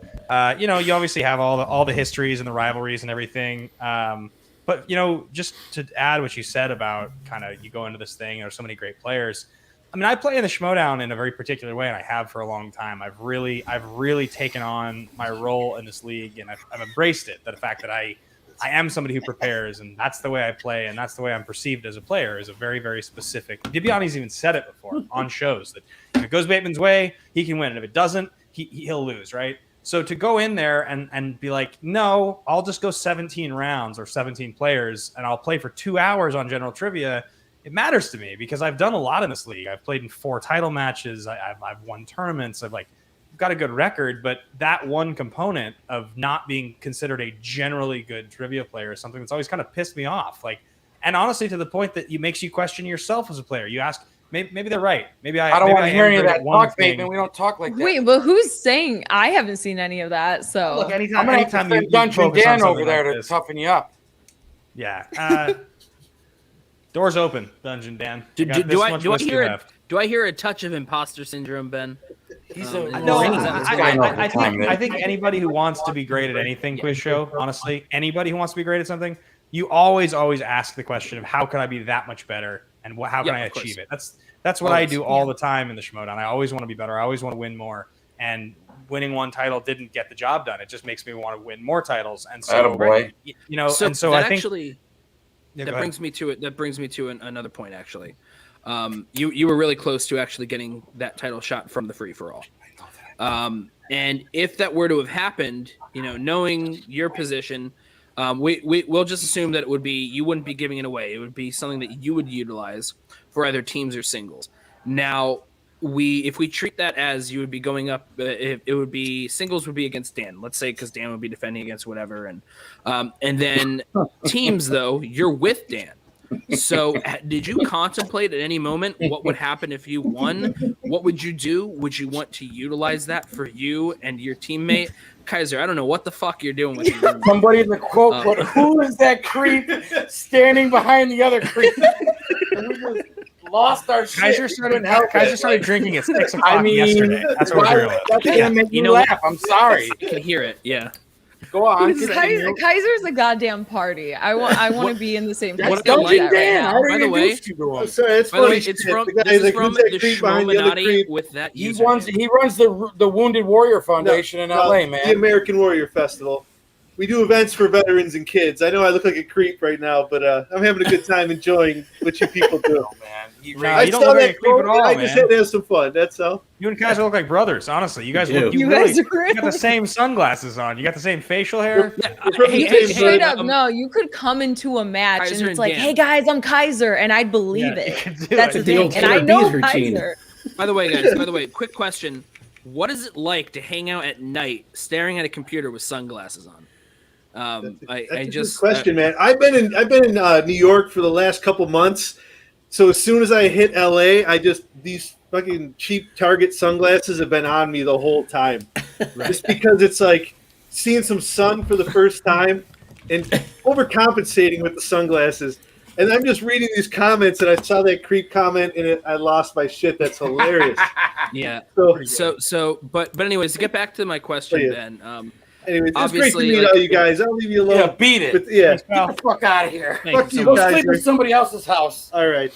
you obviously have all the histories and the rivalries and everything. But just to add what you said about kind of you go into this thing, there's so many great players. I mean, I play in the Schmoedown in a very particular way, and I have for a long time. I've really taken on my role in this league, and I've embraced it. The fact that I am somebody who prepares, and that's the way I play, and that's the way I'm perceived as a player, is a very, very specific. Bibiani's even said it before on shows that if it goes Bateman's way, he can win, and if it doesn't, he'll lose, right? So to go in there and be like, no, I'll just go 17 rounds or 17 players, and I'll play for 2 hours on general trivia. It matters to me because I've done a lot in this league. I've played in 4 title matches. I've won tournaments. I've got a good record, but that one component of not being considered a generally good trivia player is something that's always kind of pissed me off. And honestly, to the point that it makes you question yourself as a player. You ask, maybe they're right. Maybe I don't want to hear any of that talk, Bateman. We don't talk like that. Wait, but who's saying? I haven't seen any of that. So look, anytime you Dungeon Dan over there to toughen you up. Yeah. Doors open, Dungeon Dan. Do I hear a touch of imposter syndrome, Ben? I think anybody who wants to be great at anything, quiz show, honestly, anybody who wants to be great at something, you always ask the question of how can I be that much better, and how can I achieve it? That's what I do all the time in the Schmoedown. I always want to be better. I always want to win more, and winning one title didn't get the job done. It just makes me want to win more titles, and so that brings me to another point. Actually, you were really close to actually getting that title shot from the free for all. And if that were to have happened, knowing your position, we'll just assume that it would be you wouldn't be giving it away. It would be something that you would utilize for either teams or singles. Now, if we treat that as you would be going up, it would be singles would be against Dan, let's say, because Dan would be defending against whatever, and then teams though you're with Dan. So, did you contemplate at any moment what would happen if you won? What would you do? Would you want to utilize that for you and your teammate? Kaiser, I don't know what the fuck you're doing with your room. Somebody in the quote put, "Who is that creep standing behind the other creep?" And we just lost our shit. Kaiser started drinking at 6 o'clock yesterday. That's what we're doing. That's gonna make me laugh. I'm sorry. I can hear it. Yeah. Go on. Kaiser's a goddamn party. I want to be in the same place. What Don't like you, Dan? I already By the way- introduced you to him. Sorry, it's By the funny. way, shit. it's from The guy this is like, from who's that the creep behind the other Schmoe creep? with that He user. runs the Wounded Warrior Foundation in LA, The man. American Warrior Festival. We do events for veterans and kids. I know I look like a creep right now, but I'm having a good time enjoying what you people do. Oh, man. I you don't saw look like a that creep quote, at all, and I just man. had to have some fun. That's all. You and Kaiser look like brothers. Honestly, you guys You look. do. You really, guys are you got the same sunglasses on. You got the same facial hair. We're from the same Straight hood. up, no, you could come into a match Kaiser and it's and like, Dan. hey guys, I'm Kaiser, and I'd believe Yeah, you it. can do That's it. the The old thing, and I Taylor know Bees routine. Kaiser. By the way, guys. Quick question: what is it like to hang out at night, staring at a computer with sunglasses on? That's I a just good question, man. I've been in New York for the last couple months. So as soon as I hit LA, these fucking cheap Target sunglasses have been on me the whole time. Just because it's like seeing some sun for the first time and overcompensating with the sunglasses. And I'm just reading these comments, and I saw that creep comment, and I lost my shit. That's hilarious. yeah. So, But anyways, to get back to my question, Yeah. Ben. anyways, it's great to obviously, meet like- all you guys. I'll leave you alone. Yeah, beat it. But, yeah. Get the fuck out of here. Thank Fuck you you so Go much. guys. sleep in somebody else's house. All right.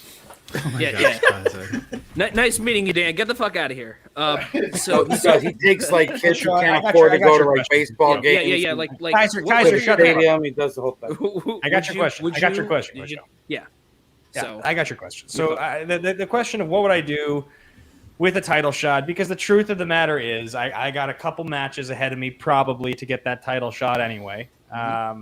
Yeah. Nice meeting you, Dan. Get the fuck out of here. So He takes like kids who I can't got afford your- to I got go to your like question. baseball games. yeah. Like Kaiser, what- Kaiser, what- shut the fuck up. Stadium. He does the whole thing. I got your question. I got your question. Yeah. Yeah, So I got your question. So the question of what would I do with a title shot? Because the truth of the matter is, I got a couple matches ahead of me probably to get that title shot anyway. I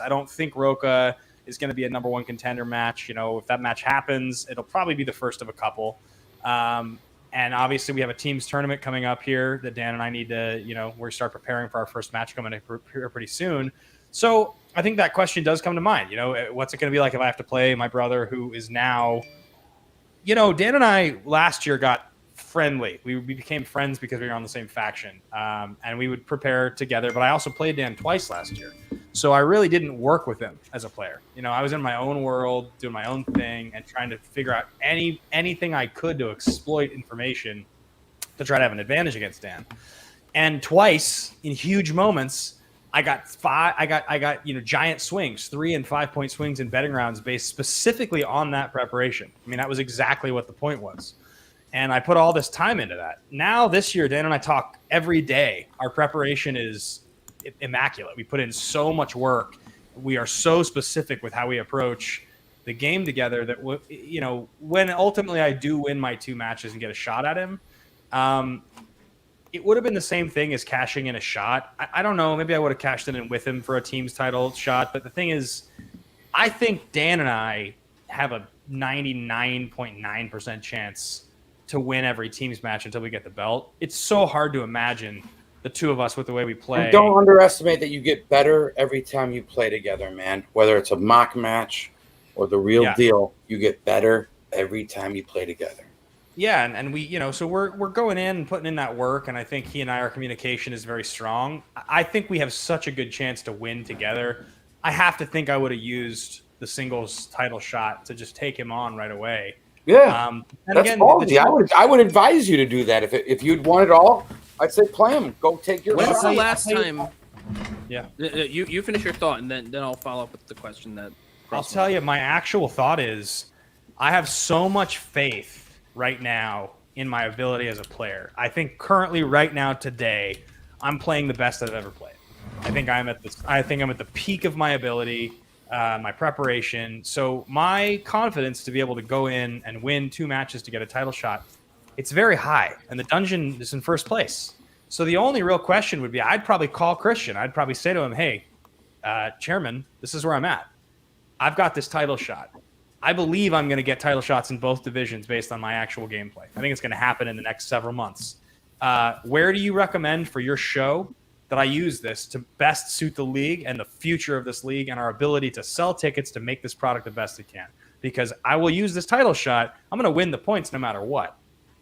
don't think Roca is going to be a number one contender match. If that match happens, it'll probably be the first of a couple. And obviously, we have a teams tournament coming up here that Dan and I need to, we start preparing for our first match coming up here pretty soon. So I think that question does come to mind. What's it going to be like if I have to play my brother who is now, Dan and I last year got friendly. We became friends because we were on the same faction. And we would prepare together. But I also played Dan twice last year. So I really didn't work with him as a player. I was in my own world, doing my own thing and trying to figure out anything I could to exploit information to try to have an advantage against Dan. And twice in huge moments, I got giant swings, 3 and 5 point swings in betting rounds based specifically on that preparation. I mean, that was exactly what the point was. And I put all this time into that. Now this year, Dan and I talk every day. Our preparation is immaculate. We put in so much work. We are so specific with how we approach the game together that, when ultimately I do win my 2 matches and get a shot at him, it would have been the same thing as cashing in a shot. I don't know. Maybe I would have cashed in with him for a team's title shot. But the thing is, I think Dan and I have a 99.9% chance to win every team's match until we get the belt. It's so hard to imagine the two of us with the way we play. And don't underestimate that you get better every time you play together, man. Whether it's a mock match or the real deal, you get better every time you play together. Yeah, and we, so we're going in and putting in that work, and I think he and I, our communication is very strong. I think we have such a good chance to win together. I have to think I would have used the singles title shot to just take him on right away. Yeah, and that's again, ballsy. I would advise you to do that. If you'd want it all, I'd say play him. Go take your When's shot. the last time? Yeah. You finish your thought, and then I'll follow up with the question that. I'll tell you, my actual thought is, I have so much faith right now in my ability as a player. I think currently, right now, today, I'm playing the best I've ever played. I think I'm at the peak of my ability, my preparation. So my confidence to be able to go in and win 2 matches to get a title shot, it's very high, and the dungeon is in first place. So the only real question would be, I'd probably call Christian. I'd probably say to him, hey, chairman, this is where I'm at. I've got this title shot. I believe I'm going to get title shots in both divisions based on my actual gameplay. I think it's going to happen in the next several months. Where do you recommend for your show that I use this to best suit the league and the future of this league and our ability to sell tickets to make this product the best it can. Because I will use this title shot. I'm going to win the points no matter what,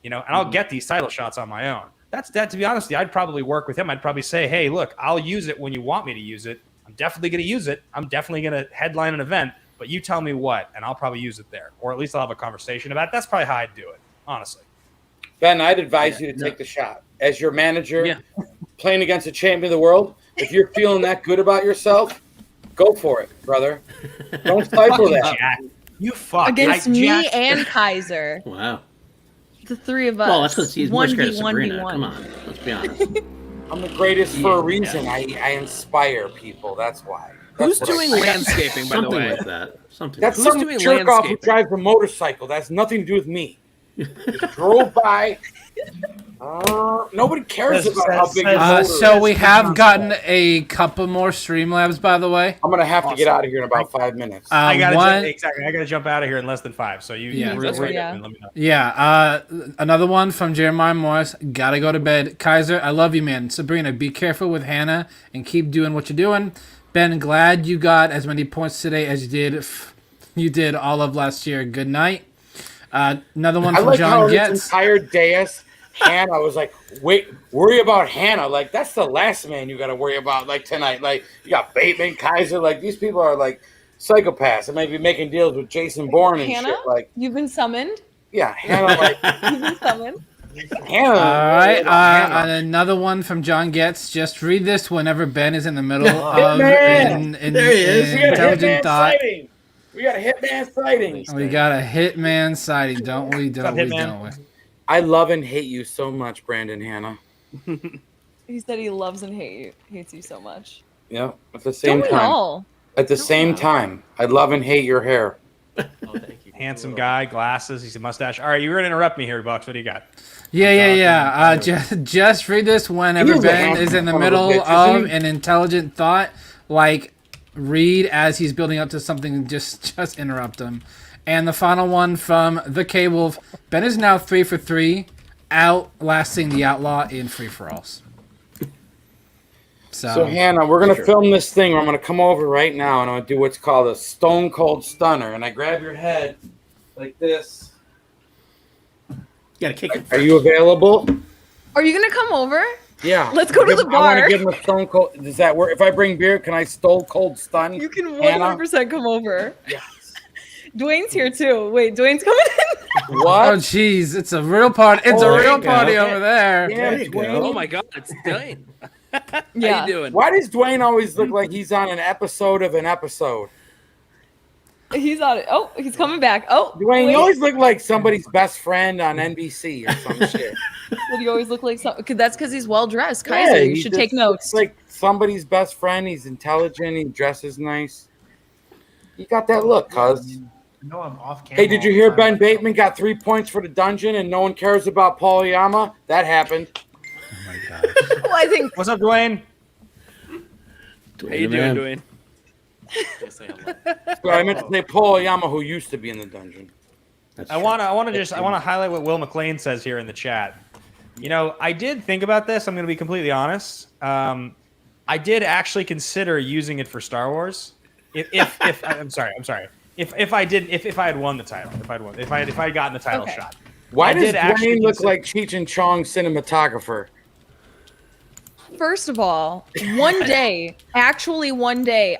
and I'll get these title shots on my own. That's that. To be honest with you, I'd probably work with him. I'd probably say, hey, look, I'll use it when you want me to use it. I'm definitely going to use it. I'm definitely going to headline an event, but you tell me what, and I'll probably use it there. Or at least I'll have a conversation about it. That's probably how I'd do it, honestly. Ben, I'd advise you to take the shot. As your manager, playing against a champion of the world, if you're feeling that good about yourself, go for it, brother. Don't stifle that. Jack, you fuck. Against me and Kaiser. Wow. The three of us. Well, that's because he's more scared of Sabrina. 1v1v1. Come on, let's be honest. I'm the greatest for a reason. I inspire people. That's why. Who's doing landscaping, by the Something way? like that. Something. That's Who's some doing jerk off who landscaping? drives a motorcycle. That has nothing to do with me. Just drove by. Nobody cares about how big your motor So is. we have gotten a couple more Streamlabs, by the way. I'm gonna have to get out of here in about 5 minutes. I gotta one- exactly. I gotta jump out of here in less than 5. So you Yeah. read it Yeah. and let me know. Yeah, another one from Jeremiah Morris. Gotta go to bed. Kaiser, I love you, man. Sabrina, be careful with Hannah and keep doing what you're doing. Ben, glad you got as many points today as you did all of last year. Good night. Another one I from like how John his Getz. entire dais, Hannah was like, wait, worry about Hannah. Like, that's the last man you got to worry about, like, tonight. Like, you got Bateman, Kaiser. Like, these people are, like, psychopaths. They might be making deals with Jason Bourne and Hannah? shit. Like, You've been summoned. yeah, Hannah, like, You've been summoned. Hannah. All right, Hannah. and another one from John Getz. Just read this whenever Ben is in the middle of Hitman! There he is. We got a intelligent hitman thought. sighting. We got a hitman sighting. We got a hitman sighting, don't we? Don't we? Hitman? Don't we? I love and hate you so much, Brandon Hannah. He said he loves and hates you so much. Yeah, at the same Don't we time. all? At the same time, I love and hate your hair. Handsome guy, glasses. He's a mustache. All right, you were gonna interrupt me here, Bucks. What do you got? Yeah. Just read this whenever He is a Ben handsome is in the son of a middle bitch, of isn't he? an intelligent thought. Like, read as he's building up to something and just interrupt him. And the final one from the K-Wolf. Ben is now 3 for 3, outlasting the Outlaw in free-for-alls. So, Hannah, we're going to film this thing where I'm going to come over right now and I'm going to do what's called a stone cold stunner. And I grab your head like this. You gotta kick it. Are you available? Are you gonna come over? Yeah. Let's go to the I bar. want to give him a stone cold. Does that work? If I bring beer, can I stone cold stun? You can Hannah? 100% come over. Yes. Dwayne's here too. Wait, Dwayne's coming in. What? Oh, jeez. It's a real party. It's Oh, a real there you party go. over there. Yeah, There you go. Oh Dwayne. my God, it's Dwayne. How Yeah. you doing? Why does Dwayne always look like he's on an episode of an episode? He's on it. Oh, he's coming back. Oh, Dwayne, wait. you always look like somebody's best friend on NBC or some shit. Well, you always look like some. That's because he's well dressed. Kaiser, you he should just take notes. looks like somebody's best friend. He's intelligent. He dresses nice. You got that look, cuz. No, I'm off camera. Hey, did you hear Ben Bateman got 3 points for the dungeon and no one cares about Paul Yama? That happened. Oh, my God. Well, I think What's up, Dwayne? How you doing, Dwayne? So I meant to say Paul Yama, who used to be in the dungeon. That's I true. want to highlight what Will McLean says here in the chat. You know, I did think about this. I'm going to be completely honest. I did actually consider using it for Star Wars. If I'm sorry. If I had won the title, if I had gotten the title Okay. shot. Why I does did actually Dwayne look consider- like Cheech and Chong cinematographer? first of all, one day,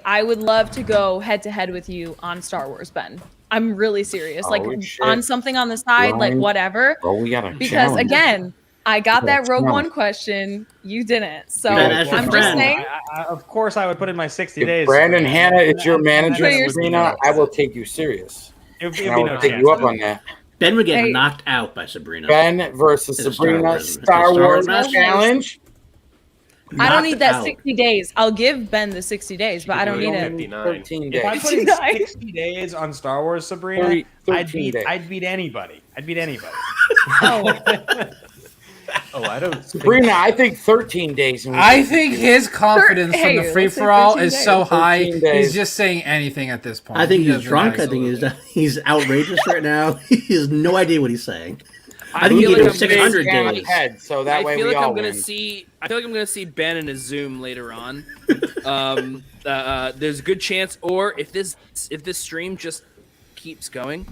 I would love to go head to head with you on Star Wars, Ben. I'm really serious. Oh, Like shit. on something on the side, like Ryan. whatever. Oh, we got a Because challenge. again, I got Yeah, that Rogue challenge. One question. You didn't. So Ben, as your I'm just friend, saying. Of course, I would put in my 60 If days. Brandon Hannah is your manager, But you're- Sabrina, I will take you serious. It'd And I be will no take chance. you up on that. Ben would get Hey. knocked out by Sabrina. Ben versus It's a Star Sabrina, Wars- it's a Star Star Wars Wars match. challenge. I don't Knocked need that out. 60 days. I'll give Ben the 60 days, but I don't need it. 13 If I days. put in 59. 60 days on Star Wars, Sabrina, 13 days. I'd beat anybody. Oh, I don't. Sabrina, I think 13 days. And we I think his confidence Hey, from the let's free say for all 13 is so days. high. 13 days. He's just saying anything at this point. I think He he's doesn't drunk. I actually- think he's outrageous right now. He has no idea what he's saying. I think you feel do like I'm 600 gonna- days. Head, so that I way feel we like all I'm gonna win. see. I feel like I'm gonna see Ben in a Zoom later on. There's a good chance, or if this stream just keeps going,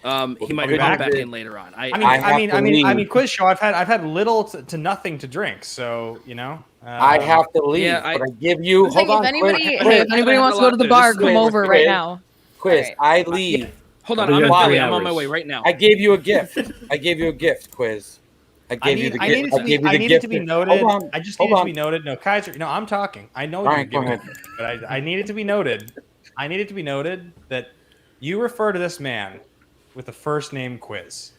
he might be come back. back in later on. I mean, leave. quiz show. I've had little to nothing to drink, so you know. I have to leave, yeah, but I give you. It's like, Hold on, if anybody, quiz, hey, if anybody wants to go to the bar, come over right quiz, now. quiz. All I leave. Hold on, We I'm got on 3 I'm on my hours. way right now. I gave you a gift. I gave you a gift, quiz. I needed gave to be, you the I needed gift. to be noted. Hold on. I just Hold needed to on. be noted. No, Kaiser. No, I'm talking. I know All you're right, go giving ahead. it, but I needed to be noted. I needed to be noted that you refer to this man with the first name Quiz,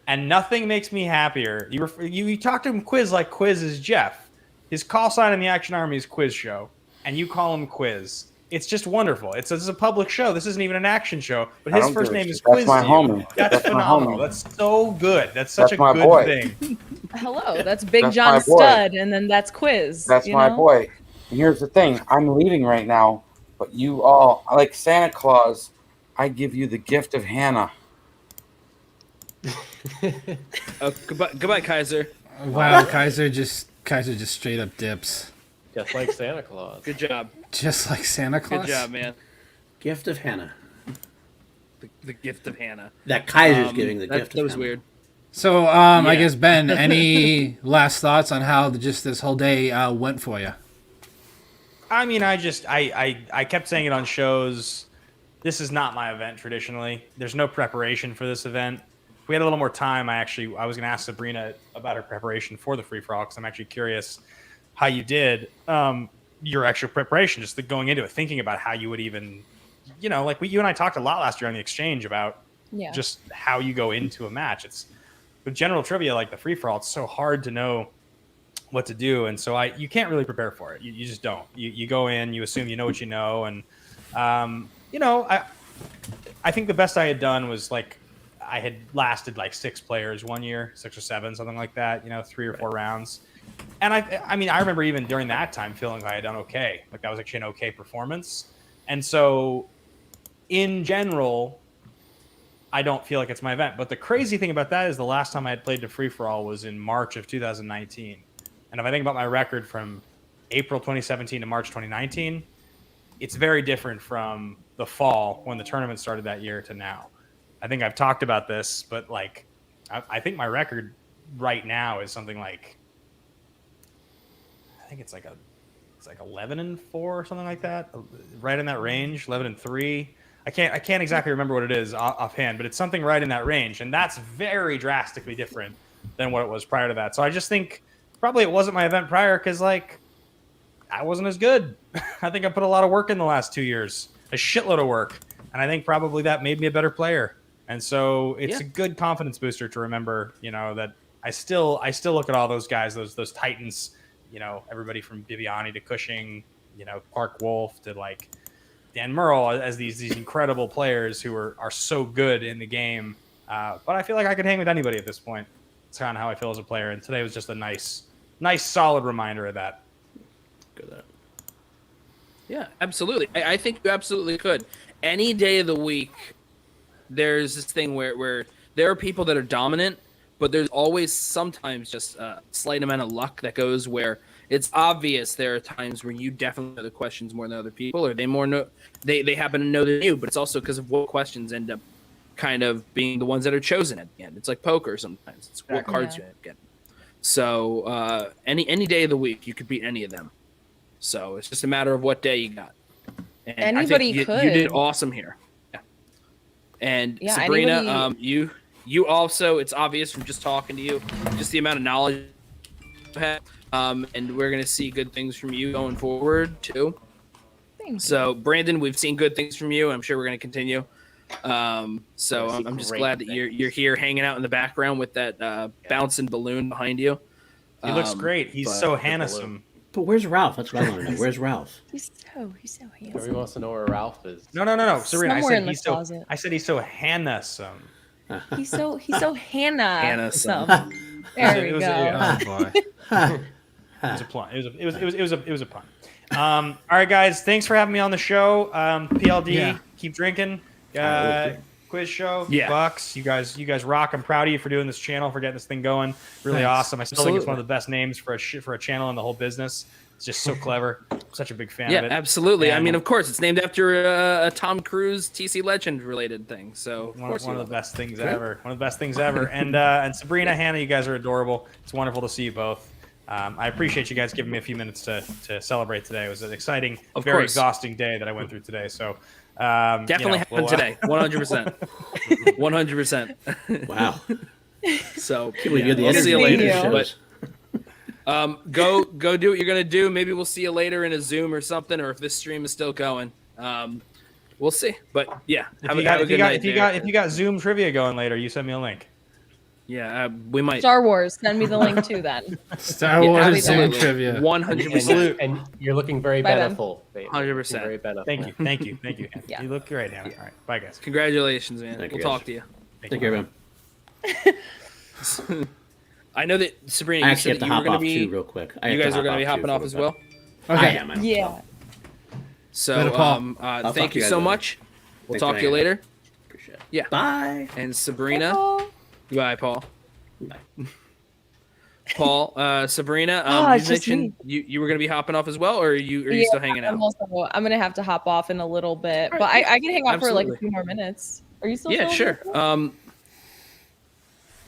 and nothing makes me happier. You talk to him Quiz like Quiz is Jeff. His call sign in the Action Army is Quiz Show, and you call him Quiz. It's just wonderful. This is a public show. This isn't even an action show, but I his don't first give a name shit. is That's Quiz. my to you. homie. That's That's my phenomenal. homie. That's so good. That's such That's a my good boy. thing. Hello, that's Big That's John my boy. Stud, and then that's Quiz. That's you my know? boy. And here's the thing: I'm leaving right now, but you all, like Santa Claus, I give you the gift of Hannah. Goodbye, Kaiser. Wow, Kaiser just straight up dips, Just like Santa Claus. Good job. just like Santa Claus. Good job, man. Gift of Hannah. The gift of Hannah. That Kaiser's giving the gift. That of was Hannah. weird. So, Yeah. I guess Ben, any last thoughts on how just this whole day went for you? I mean, I kept saying it on shows. This is not my event traditionally. There's no preparation for this event. If we had a little more time, I was going to ask Sabrina about her preparation for the free for all because I'm actually curious how you did your extra preparation, just going into it, thinking about how you would even, you know, like you and I talked a lot last year on the exchange about Yeah. just how you go into a match. It's with general trivia like the free for all. It's so hard to know what to do, and so you can't really prepare for it. You just don't. You go in, you assume you know what you know, and you know, I think the best I had done was like I had lasted like 6 players one year, 6 or 7, something like that. You know, 3 or 4 rounds, and I mean I remember even during that time feeling like I had done okay. Like that was actually an okay performance, and so in general, I don't feel like it's my event. But the crazy thing about that is the last time I had played to free for all was in March of 2019. And if I think about my record from April 2017 to March 2019, it's very different from the fall when the tournament started that year to now. I think I've talked about this, but like, I think my record right now is something like, I think it's like 11-4 or something like that, right in that range, 11-3. I can't exactly remember what it is offhand, but it's something right in that range, and that's very drastically different than what it was prior to that. So I just think probably it wasn't my event prior because like I wasn't as good. I think I put a lot of work in the last 2 years, a shitload of work, and I think probably that made me a better player. And so it's a good confidence booster to remember, you know, that I still look at all those guys, those titans, you know, everybody from Bibiani to Cushing, you know, Clark Wolf to like Dan Murrell as these incredible players who are so good in the game. But I feel like I could hang with anybody at this point. It's kind of how I feel as a player. And today was just a nice, solid reminder of that. Good. Yeah, absolutely. I think you absolutely could. Any day of the week, there's this thing where there are people that are dominant, but there's always sometimes just a slight amount of luck that goes where it's obvious there are times where you definitely know the questions more than other people, or they happen to know than you, but it's also because of what questions end up kind of being the ones that are chosen at the end. It's like poker sometimes. It's what cards you get. So any day of the week, you could beat any of them. So it's just a matter of what day you got. And Anybody I think could. You did awesome here. Yeah. And Yeah, Sabrina, anybody... you also, it's obvious from just talking to you, just the amount of knowledge you have. And we're going to see good things from you going forward too. So Brandon, we've seen good things from you. I'm sure we're going to continue. So I'm just glad that you're here hanging out in the background with that bouncing balloon behind you. He looks great. He's so handsome. But where's Ralph? That's what I want to know. Where's Ralph? He's so handsome. Everybody wants to know where Ralph is. No. Sabrina, Somewhere in the closet. I said he's so handsome. He's so Hannah. Handsome. There we It was- go. Oh boy. It was a pun. It was a pun. All right, guys. Thanks for having me on the show. PLD, keep drinking. quiz show. Yeah. Bucks, you guys rock. I'm proud of you for doing this channel, for getting this thing going. Really Thanks. awesome. I still think it's Absolutely. one of the best names for a channel in the whole business. It's just so clever. Such a big fan Yeah, of it. absolutely. I And mean, of course, it's named after a Tom Cruise TC Legend related thing. So of course, one you of the love it. best things ever. One of the best things ever. And Sabrina, Hannah, you guys are adorable. It's wonderful to see you both. I appreciate you guys giving me a few minutes to celebrate today. It was an exciting, Of very course. exhausting day that I went through today. So Definitely happened today. 100%. 100%. Wow. So Can't believe you had the we'll see you energy later. to But shows. go do what you're gonna do. Maybe we'll see you later in a Zoom or something, or if this stream is still going. We'll see. But yeah, If have you a got good night. if you got Zoom trivia going later, you send me a link. Yeah, we might. Star Wars. Send me the link too then. Star Yeah, Wars Zoom absolutely. trivia. 100%. And you're looking very Bye, Ben. beneful. babe. 100%. Looking Very beneful. Thank you. Hannah. Yeah. You look great, Hannah. All right, bye guys. Congratulations, man. Thank We'll you, talk guys. to you. Take care, man. I know that Sabrina, I you actually said have to that you were hop going off to be. too, real quick. You guys are going to be hopping off as well. I Okay. am. I am. Yeah. So, Later, Paul. I'll talk thank to you you so guys much. We'll Thanks talk for to you hanging later. Appreciate it. Yeah. Bye. And Sabrina. Oh, Goodbye, Paul. Bye. Paul, Sabrina, it's you just mentioned you were going to be hopping off as well, or are you still hanging out? I'm gonna have to hop off in a little bit, All but right, I can hang out for like a absolutely. few more minutes. Are you still? Yeah, chilling? sure.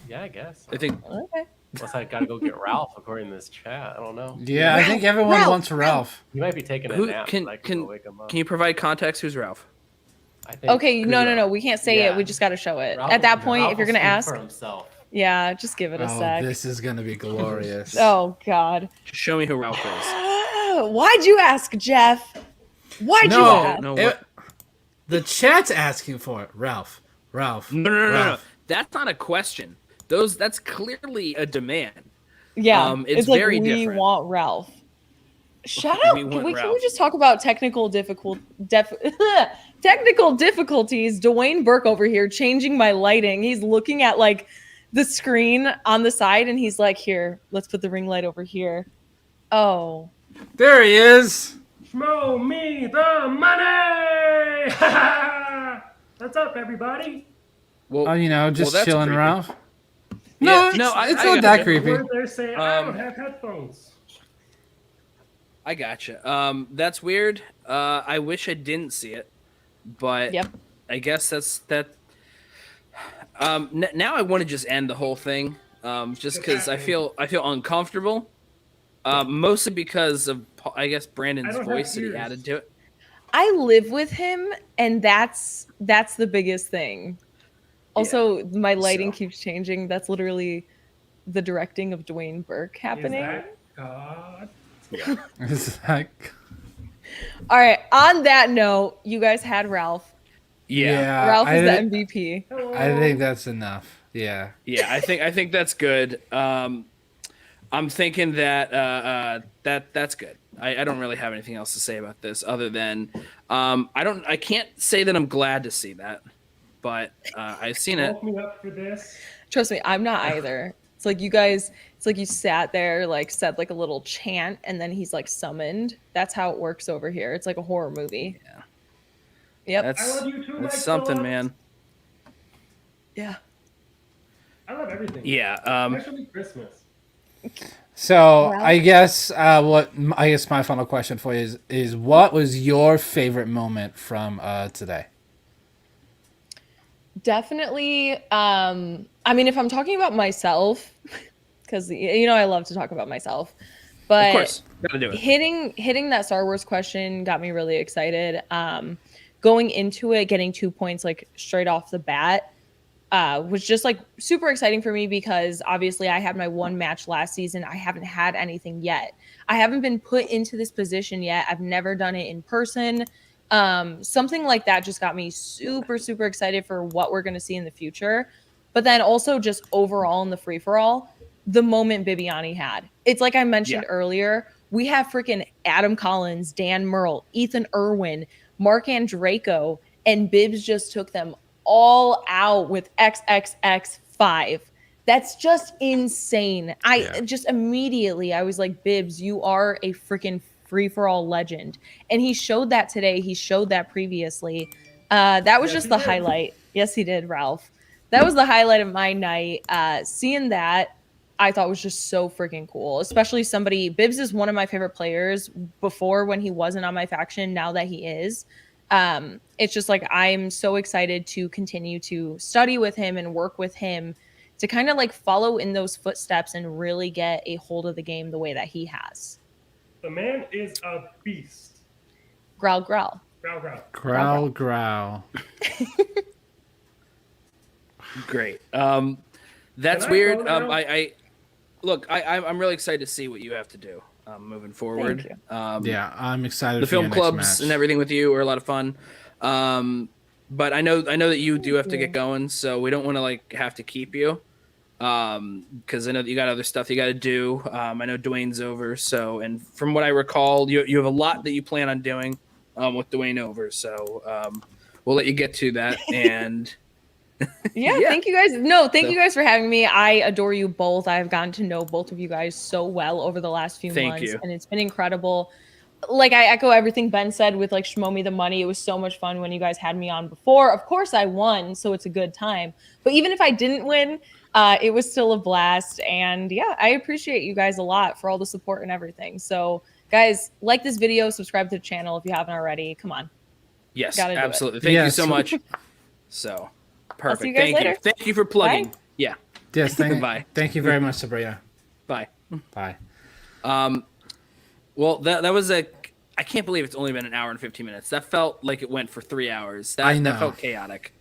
Yeah, I guess. I think Okay. Unless I gotta go get Ralph according to this chat. I don't know. Yeah, I think everyone Ralph, wants Ralph. He might be taking a Who nap. can but I can can go wake him up. can you provide context? Who's Ralph? I think Okay. No. We can't say Yeah. it. We just got to show it. Ralph At that will- point, Ralph if you're will gonna speak ask, for himself. yeah, just give it a Oh, sec. this is gonna be glorious. Oh God. Show me who Ralph is. Why'd you ask, Jeff? Why'd you No, ask? know it- the chat's asking for it. Ralph. No. Ralph. That's not a question. That's clearly a demand. Yeah, It's like very we different. want Ralph. Shut up! We Can want we Ralph. just talk about technical technical difficulties? Dwayne Burke over here changing my lighting. He's looking at like the screen on the side, and he's like, "Here, let's put the ring light over here." Oh, There he is. Schmoe me the money! What's up, everybody? Well, Oh, just that's chilling, creepy. Ralph. Yeah, No, I it's not got that you. creepy. Where they're saying I don't Um, have headphones. I gotcha. That's weird. I wish I didn't see it, but yep. I guess that's that. Now I want to just end the whole thing, just because I feel uncomfortable, mostly because of I guess I Brandon's don't have voice that he ears. added to it. I live with him, and that's the biggest thing. Also, my lighting So. keeps changing. That's literally the directing of Dwayne Burke happening. Is that God? It's like, All right. On that note, you guys had Ralph. Yeah, Ralph I is the thi- MVP. Hello. I think that's enough. Yeah. yeah. I think that's good. I'm thinking that that's good. I don't really have anything else to say about this other than I can't say that I'm glad to see that, but I've seen it. Woke me up for this. Trust me, I'm not either. It's like you guys, it's like you sat there, like said like a little chant, and then he's like summoned. That's how it works over here. It's like a horror movie. Yeah. Yep. I That's love you too, Mike that's something, Phillips. man. Yeah. I love everything. Yeah. Especially Christmas. So Well- I guess my final question for you is what was your favorite moment from today? Definitely. I mean, if I'm talking about myself, because I love to talk about myself, but Of course, gotta do it. hitting that Star Wars question got me really excited. Going into it, getting 2 points like straight off the bat was just like super exciting for me because obviously I had my one match last season. I haven't had anything yet. I haven't been put into this position yet. I've never done it in person. Something like that just got me super, super excited for what we're going to see in the future. But then also just overall in the free for all, the moment Bibiani had. It's like I mentioned earlier, we have freaking Adam Collins, Dan Merle, Ethan Irwin, Mark Andraco, and Bibbs just took them all out with XXX5. That's just insane. I just immediately, I was like, Bibbs, you are a freaking free-for-all legend. And he showed that today. He showed that previously. That was Yes, just he the did. highlight. Yes, he did, Ralph. That was the highlight of my night. Seeing that, I thought was just so freaking cool. Especially somebody, Bibbs is one of my favorite players before when he wasn't on my faction, now that he is. It's just like I'm so excited to continue to study with him and work with him to kind of like follow in those footsteps and really get a hold of the game the way that he has. The man is a beast. Growl, growl. Growl, growl. Growl, growl. Great. That's Can I weird. go now? I'm really excited to see what you have to do moving forward. Thank you. Yeah, I'm excited The for your film next clubs match. and everything with you are a lot of fun. But I know that you do have to get going, so we don't want to like have to keep you. Because I know that you got other stuff you got to do. I know Dwayne's over, so and from what I recall, you have a lot that you plan on doing with Dwayne over. So we'll let you get to that. And Yeah, thank you guys. No, thank you guys for having me. I adore you both. I've gotten to know both of you guys so well over the last few Thank months, you. and it's been incredible. Like I echo everything Ben said with like Schmoe Me the Money. It was so much fun when you guys had me on before. Of course, I won, so it's a good time. But even if I didn't win, it was still a blast. And yeah, I appreciate you guys a lot for all the support and everything. So guys, like this video, subscribe to the channel if you haven't already. Come on. yes, Gotta do it. absolutely. Thank you so much. So perfect. see you guys Thank later. you. Thank you for plugging. Bye. Yeah. Yes, Goodbye. thank you very much, Sabrina. Bye. Bye. Well, that was I can't believe it's only been an hour and 15 minutes. That felt like it went for 3 hours. I know. That felt chaotic.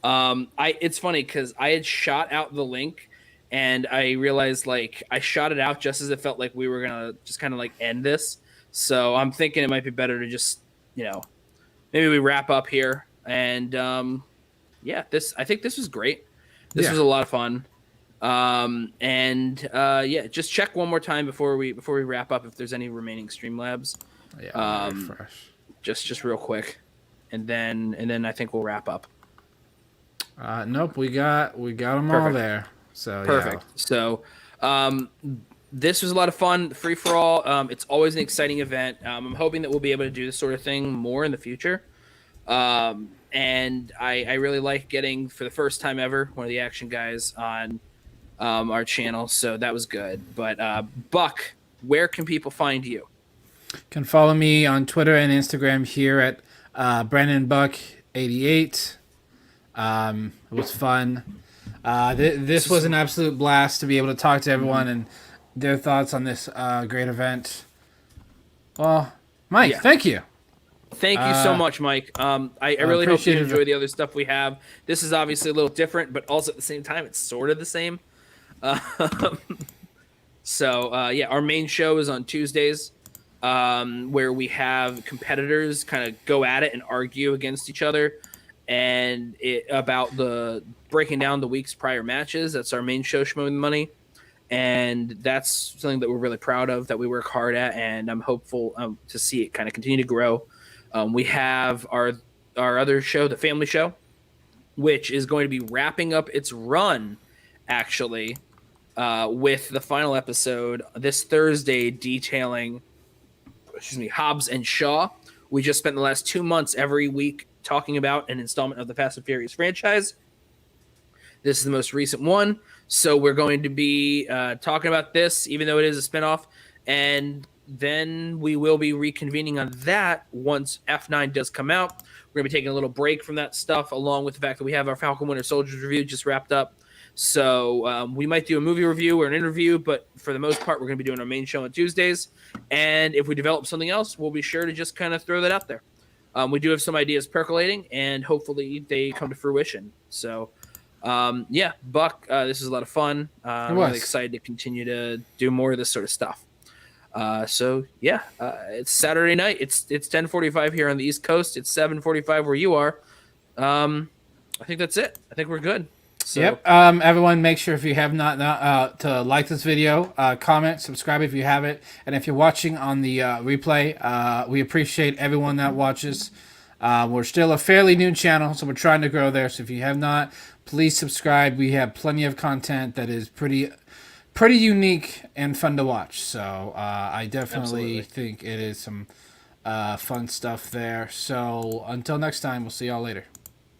It's funny because I had shot out the link and I realized like I shot it out just as it felt like we were gonna just kind of like end this. So I'm thinking it might be better to just, maybe we wrap up here. And I think this was great. This was a lot of fun. Just check one more time before we wrap up if there's any remaining Streamlabs. Yeah, refresh. Just real quick, and then I think we'll wrap up. Nope, we got them all Perfect. there. So Perfect. So, this was a lot of fun. Free for all. It's always an exciting event. I'm hoping that we'll be able to do this sort of thing more in the future. And I really like getting, for the first time ever, one of the action guys on our channel. So that was good. But Buck, where can people find you? Can follow me on Twitter and Instagram here at BrandonBuck88. It was fun. This was an absolute blast to be able to talk to everyone and their thoughts on this great event. Well, Mike, thank you. Thank you so much, Mike. I really hope you appreciate it. enjoy the other stuff we have. This is obviously a little different, but also at the same time, it's sort of the same. Our main show is on Tuesdays, where we have competitors kind of go at it and argue against each other and about the breaking down the week's prior matches. That's our main show, Schmoe Me the Money. And that's something that we're really proud of, that we work hard at, and I'm hopeful to see it kind of continue to grow. We have our other show, the Family Show, which is going to be wrapping up its run, actually, with the final episode this Thursday detailing, Hobbs and Shaw. We just spent the last 2 months every week talking about an installment of the Fast and Furious franchise. This is the most recent one. So we're going to be talking about this, even though it is a spinoff. And then we will be reconvening on that once F9 does come out. We're going to be taking a little break from that stuff, along with the fact that we have our Falcon Winter Soldiers review just wrapped up. So we might do a movie review or an interview, but for the most part, we're going to be doing our main show on Tuesdays. And if we develop something else, we'll be sure to just kind of throw that out there. We do have some ideas percolating, and hopefully they come to fruition. So, Buck, this is a lot of fun. I'm really excited to continue to do more of this sort of stuff. It's Saturday night. It's 10:45 here on the East Coast. It's 7:45 where you are. I think that's it. I think we're good. So, yep. Everyone, make sure if you have not to like this video, comment, subscribe if you haven't, and if you're watching on the replay, we appreciate everyone that watches. We're still a fairly new channel, so we're trying to grow there. So if you have not, please subscribe. We have plenty of content that is pretty unique and fun to watch. So I definitely think it is some fun stuff there. So until next time, we'll see y'all later.